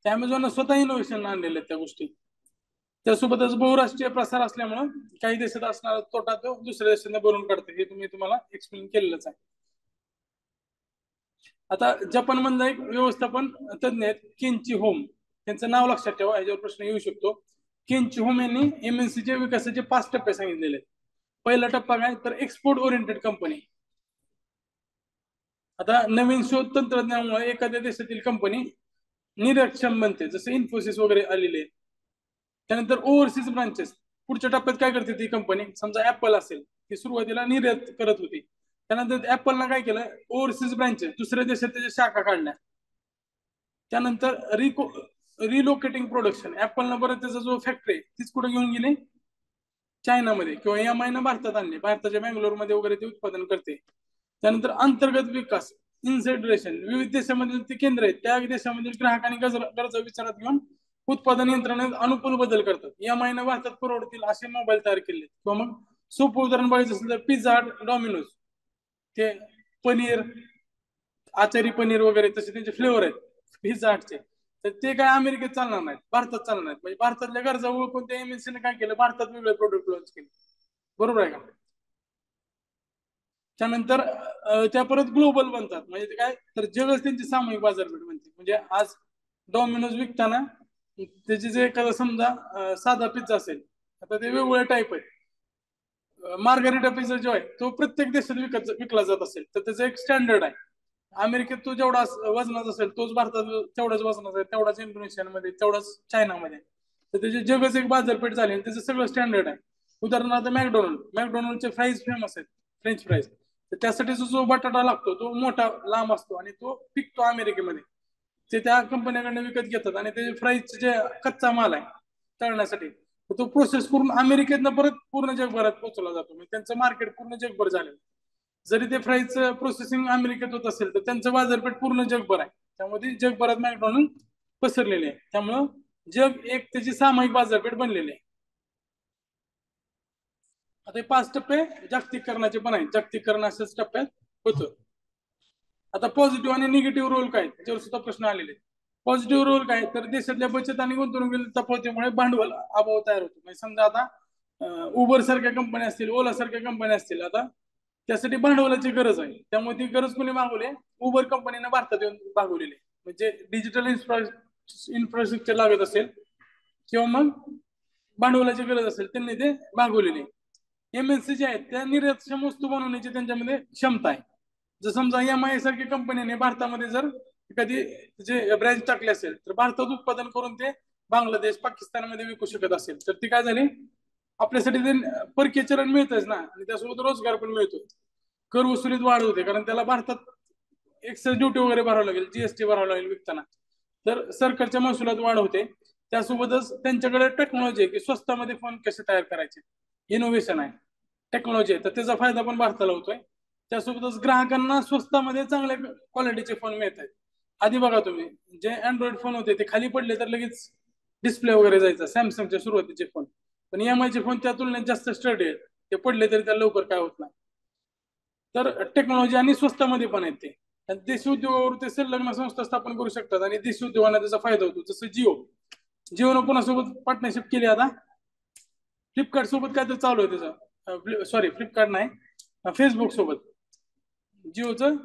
त्या अमेझॉन स्वतः इनोव्हेशन आणलेले आहेत त्या गोष्टी. त्यासोबतच बहुराष्ट्रीय प्रसार असल्यामुळं काही देशात असणारा तोटा तो दुसऱ्या देशांना भरून काढते, हे तुम्हाला एक्सप्लेन केलेलंच आहे. आता जपान मधला एक व्यवस्थापन तज्ञ आहेत केंची होम, त्यांचं नाव लक्षात ठेवा, याच्यावर प्रश्न येऊ शकतो. केंची होम यांनी एमएनसीच्या विकासाचे 5 टप्पे सांगितलेले आहेत. पहिला टप्पा काय, तर एक्सपोर्ट ओरिएंटेड कंपनी. आता नवीन शोध तंत्रज्ञानामुळे एखाद्या देशातील कंपनी निरक्षम बनते, जसं इन्फोसिस वगैरे आलेले. त्यानंतर ओव्हरसीज ब्रांचेस, पुढच्या टप्प्यात काय करते ती कंपनी, समजा ऍपल असेल, ती सुरुवातीला निर्यात करत होती. त्यानंतर ऍपलनं काय केलं, ओव्हरसीज ब्रांचेस दुसऱ्या देशात त्याच्या शाखा काढल्या. त्यानंतर रिलोकेटिंग प्रोडक्शन, ऍपलनं परत त्याचा जो फॅक्टरी तीच कुठे घेऊन गेली, चायनामध्ये, किंवा एमआयनं भारतात आणली, भारताच्या बँगलोरमध्ये वगैरे ते उत्पादन करते. त्यानंतर अंतर्गत विकास, इन्सेंट्रेशन, विविध देशांमधील ते केंद्र आहेत, त्या देशामधील ग्राहक आणि गरजा विचारात घेऊन उत्पादन यंत्रणेत अनुकूल बदल करतात. एमआयनं भारतात परवडतील असे मोबाईल तयार केले. किंवा मग सोपं उदाहरण बघायचं असेल तर पिझ्झा, डॉमिनोज, ते पनीर, आचारी पनीर वगैरे तसे त्यांचे फ्लेवर आहेत पिझ्झा हटचे. तर ते काय अमेरिकेत चालणार नाहीत, भारतात चालणार नाहीत. म्हणजे भारतातल्या गरजा ओळखून त्या एमएनसीने काय केलं, भारतात वेगळे प्रोडक्ट लॉन्च केले. बरोबर आहे का. त्यानंतर त्या परत ग्लोबल बनतात, म्हणजे काय, तर जगच त्यांची सामूहिक बाजारपेठ बनते. म्हणजे आज डॉमिनोज विकताना त्याची जे एखादा समजा साधा पिझ्झा असेल, आता ते वेगवेगळ्या टाईप आहेत. मार्गारिटा पिझ्झा जो आहे तो प्रत्येक देशात विकला जात असेल तर त्याचं एक स्टँडर्ड आहे. अमेरिकेत तो जेवढा वजनाचा असेल तोच भारतात तेवढाच वजनाचा आहे, तेवढाच इंडोनेशियामध्ये, तेवढाच चायनामध्ये. तर त्याची जगच एक बाजारपेठ झाली आणि त्याचं सगळं स्टँडर्ड आहे. उदाहरणार्थ मॅकडोनल्डचे फ्राईज फेमस आहेत, फ्रेंच फ्राईज. तर त्यासाठीचा जो बटाटा लागतो तो मोठा लांब असतो आणि तो पिकतो अमेरिकेमध्ये. ते त्या कंपन्याकडनं विकत घेतात आणि ते फ्राईजचे जे कच्चा माल आहे तळण्यासाठी तो प्रोसेस करून अमेरिकेतनं परत पूर्ण जगभरात पोहोचला जातो. म्हणजे त्यांचं मार्केट पूर्ण जगभर झालेलं. जरी ते फ्राईज प्रोसेसिंग अमेरिकेत होत असेल तर त्यांचं बाजारपेठ पूर्ण जगभर आहे. त्यामध्ये जगभरात मॅकडॉनल्ड पसरलेले आहे. त्यामुळं जग एक त्याची सामायिक बाजारपेठ बनलेली आहे. आता 5 टप्पे जागतिकीकरणाचे पण आहेत, जागतिकीकरण अशाच टप्प्यात होतं. आता पॉझिटिव्ह आणि निगेटिव्ह रोल काय, त्याच्यावर सुद्धा प्रश्न आलेले. पॉझिटिव्ह रोल काय, तर देशातल्या बचत आणि गुंतवणुकीतील तफावतीमुळे भांडवल अभाव तयार होतो. म्हणजे समजा आता उबर सारख्या कंपन्या असतील, ओला सारख्या कंपन्या असतील, आता त्यासाठी भांडवलाची गरज आहे. त्यामुळे ती गरज कोणी मागवली, उबर कंपनीने भारतात येऊन भागवलेली. म्हणजे डिजिटल इन्फ्रास्ट्रक्चर लागत असेल किंवा मग भांडवलाची गरज असेल त्यांनी ते भागवलेले. एमएनसी जे आहेत त्या निर्यातक्षम वस्तू बनवण्याची त्यांच्यामध्ये क्षमता आहे. जर समजा एमआय सारख्या कंपनीने भारतामध्ये जर एखादी जे ब्रँच टाकली असेल तर भारतात उत्पादन करून ते बांगलादेश, पाकिस्तानमध्ये विकू शकत असेल तर ती काय झाली, आपल्यासाठी ते परकीय चलन मिळतच ना, आणि त्यासोबत रोजगार पण मिळतो. कर वसुलीत वाढ होते, कारण त्याला भारतात एक्साइज ड्युटी वगैरे भरावं लागेल, जीएसटी भरावं लागेल विकताना. तर सरकारच्या महसुलात वाढ होते. त्यासोबतच त्यांच्याकडे टेक्नॉलॉजी आहे की स्वस्तामध्ये फोन कसे तयार करायचे, इनोव्हेशन आहे, टेक्नॉलॉजी आहे, तर त्याचा फायदा पण भारताला होतोय. त्यासोबतच ग्राहकांना स्वस्तामध्ये चांगल्या क्वालिटीचे फोन मिळत आहेत. आधी बघा तुम्ही, जे अँड्रॉइड फोन होते ते खाली पडले तर लगेच डिस्प्ले वगैरे जायचा, सॅमसंगच्या सुरुवातीचे फोन. पण एमआयचे फोन त्या तुलनेत जास्त स्टडी आहेत, ते पडले तरी त्या लवकर काय होत नाही. तर टेक्नॉलॉजी आणि स्वस्तामध्ये पण आहेत ते. देशी उद्योगावर ते संलग्न संस्था स्थापन करू शकतात आणि देशी उद्योगांना त्याचा फायदा होतो. जसं जिओ, जिओनं कोणासोबत पार्टनरशिप केली आता? फ्लिपकार्ट सोबत काय तर चालू आहे त्याचं, सॉरी फ्लिपकार्ट नाही, फेसबुक सोबत जिओचं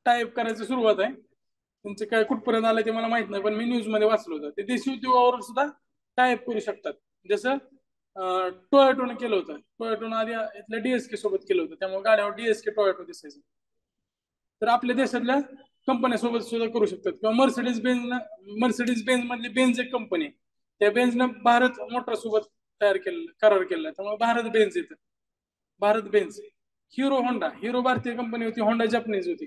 टाईप करायची सुरुवात आहे. तुमचं काय कुठपर्यंत आलं ते मला माहित नाही, पण मी न्यूज मध्ये वाचलं होतं. ते देशी उद्योगावर सुद्धा टाईप करू शकतात. जसं टोयोटोनं केलं होतं. टोयोटोनं आधी इथल्या डीएसके सोबत केलं होतं, त्यामुळे गाड्यावर डीएसके टोयोटो दिसायचं. तर आपल्या देशातल्या कंपन्यासोबत सुद्धा करू शकतात. किंवा मर्सिडीज बेन्झ मधली बेन्झ एक कंपनी, त्या बेन्झनं भारत मोटर सोबत करार केलेला, त्यामुळे भारत बेन्झ येतं. भारत बेन्झ. हिरो भारतीय कंपनी होती, होंडा जपानीज होती.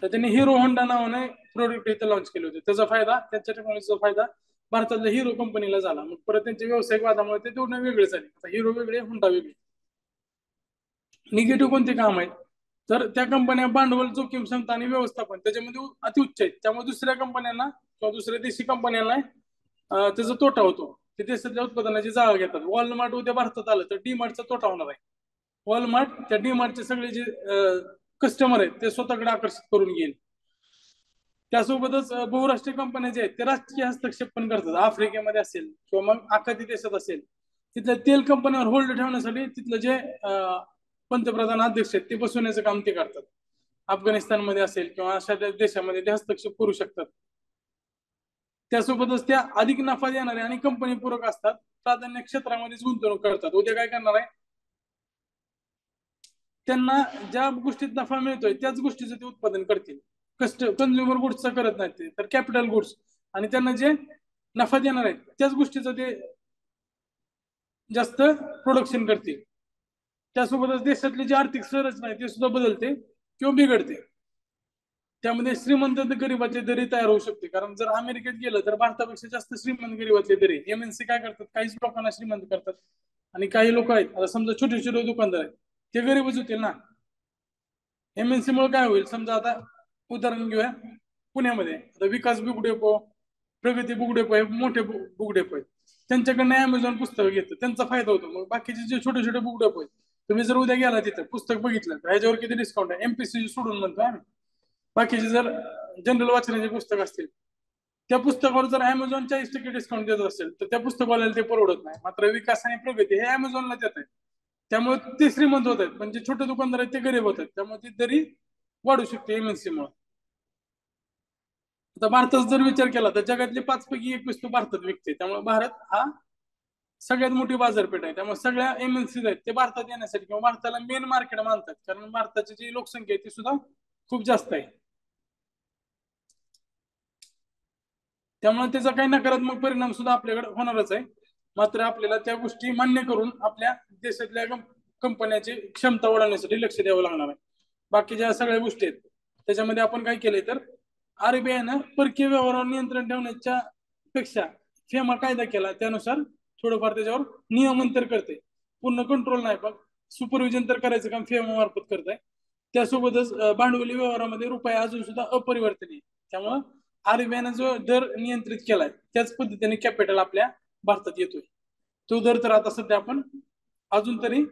तर त्यांनी हिरो होंडा नावाने प्रोडक्ट इथं लॉन्च केले होते. त्याचा फायदा, त्यांच्या टेक्नॉलॉजीचा फायदा भारतातल्या हिरो कंपनीला झाला. मग परत त्यांच्या व्यावसायिक वादामुळे ते दोन वेगळे झाले. आता हिरो वेगळे, होंडा वेगळे. निगेटिव्ह कोणते काम आहेत? तर त्या कंपन्या भांडवल जोखीम क्षमता आणि व्यवस्थापन त्याच्यामध्ये अतिउच्च आहेत. त्यामुळे दुसऱ्या कंपन्यांना किंवा दुसऱ्या देशी कंपन्यांना त्याचा तोटा होतो. ते देशातल्या उत्पादनाची जागा घेतात. वॉलमार्ट उद्या भारतात आलं तर डीमार्टचा तोटा होणार आहे. वॉलमार्ट त्या डीमार्टचे सगळे जे कस्टमर आहेत ते स्वतःकडे आकर्षित करून घेईल. त्यासोबतच बहुराष्ट्रीय कंपन्या जे आहेत ते राजकीय हस्तक्षेप पण करतात. आफ्रिकेमध्ये असेल किंवा मग आखाती देशात असेल, तिथल्या तेल कंपन्यांवर होल्ड ठेवण्यासाठी तिथलं जे पंतप्रधान अध्यक्ष आहेत ते बसवण्याचं काम ते करतात. अफगाणिस्तानमध्ये असेल किंवा अशा देशामध्ये ते हस्तक्षेप करू शकतात. त्यासोबतच त्या अधिक नफा देणारे आणि कंपनी पूरक असतात, प्राधान्य क्षेत्रामध्येच गुंतवणूक करतात. उद्या काय करणार आहे? त्यांना ज्या गोष्टीत नफा मिळतोय त्याच गोष्टीचं ते उत्पादन करतील. कंझ्युमर गुड्सचं करत नाहीत ते, तर कॅपिटल गुड्स, आणि त्यांना जे नफा देणार आहेत त्याच गोष्टीचं ते जास्त प्रोडक्शन करतील. त्यासोबतच देशातली जी आर्थिक संरचना आहे ते सुद्धा बदलते किंवा बिघडते. त्यामध्ये श्रीमंत गरीबाची दरी तयार होऊ शकते. कारण जर अमेरिकेत गेलं तर भारतापेक्षा जास्त श्रीमंत गरीबातली दरी. एमएनसी काय करतात? काहीच लोकांना श्रीमंत करतात आणि काही लोक आहेत, आता समजा छोटे छोटे दुकानदार आहेत, ते गरीबच होतील ना. एमएनसी मुळे काय होईल? समजा आता उदाहरण घेऊया, पुण्यामध्ये आता विकास बुक डेपो, प्रगती बुक डेपो हे मोठे बुक डेपो आहेत. त्यांच्याकडनं अमेझॉन पुस्तकं घेतं, त्यांचा फायदा होतो. मग बाकीचे जे छोटे छोटे बुक डेपो आहेत, तुम्ही जर उद्या गेला तिथं पुस्तक बघितलं तर ह्याच्यावर किती डिस्काउंट आहे, एमपीसी सोडून म्हणतो आम्ही. बाकीचे जर जनरल वाचनाचे पुस्तक असतील, त्या पुस्तकावर जर अमेझॉन 40% डिस्काउंट देत असेल तर त्या पुस्तकवाल्याला ते परवडत नाही. मात्र विकास आणि प्रगती हे अमेझॉनला देत आहेत, त्यामुळे ते श्रीमंत होत आहेत. पण जे छोटे दुकानदार आहेत ते गरीब होत आहेत, त्यामुळे ती दरी वाढू शकते एमएनसी मुळे. आता भारताचा जर विचार केला तर जगातली 5 पैकी 1 वस्तू भारतात विकते. त्यामुळे भारत हा सगळ्यात मोठी बाजारपेठ आहे. त्यामुळे सगळ्या एमएनसी आहेत ते भारतात येण्यासाठी किंवा भारताला मेन मार्केट मानतात, कारण भारताची जी लोकसंख्या आहे ती सुद्धा खूप जास्त आहे. त्यामुळे त्याचा काही नकारात्मक परिणाम सुद्धा आपल्याकडे होणारच आहे. मात्र आपल्याला त्या गोष्टी मान्य करून आपल्या देशातल्या कंपन्याची क्षमता वाढवण्यासाठी लक्ष द्यावं लागणार आहे. बाकीच्या सगळ्या गोष्टी आहेत त्याच्यामध्ये आपण काय केलंय तर आरबीआयनं परकीय व्यवहारावर नियंत्रण ठेवण्याच्या पेक्षा फेमा कायदा केला, त्यानुसार थोडंफार त्याच्यावर नियमन तर करते, पूर्ण कंट्रोल नाही, पण सुपरविजन तर करायचं काम फेमा मार्फत करत आहे. त्यासोबतच भांडवली व्यवहारामध्ये रुपया अजून सुद्धा अपरिवर्तनीय, त्यामुळं आरबीआयनं जो दर नियंत्रित केलाय त्याच पद्धतीने कॅपिटल आपल्या भारतात येतोय. तो दर तर आता सध्या आपण अजून तरी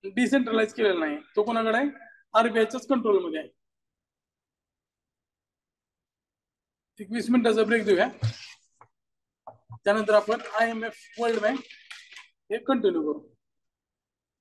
डिसेंट्रलाइज केलेला नाही, तो कोणाकडे आहे? आरबीआयच्याच कंट्रोलमध्ये आहे. 20 मिनिटाचा ब्रेक देऊया, त्यानंतर आपण IMF वर्ल्ड बँक हे कंटिन्यू करू.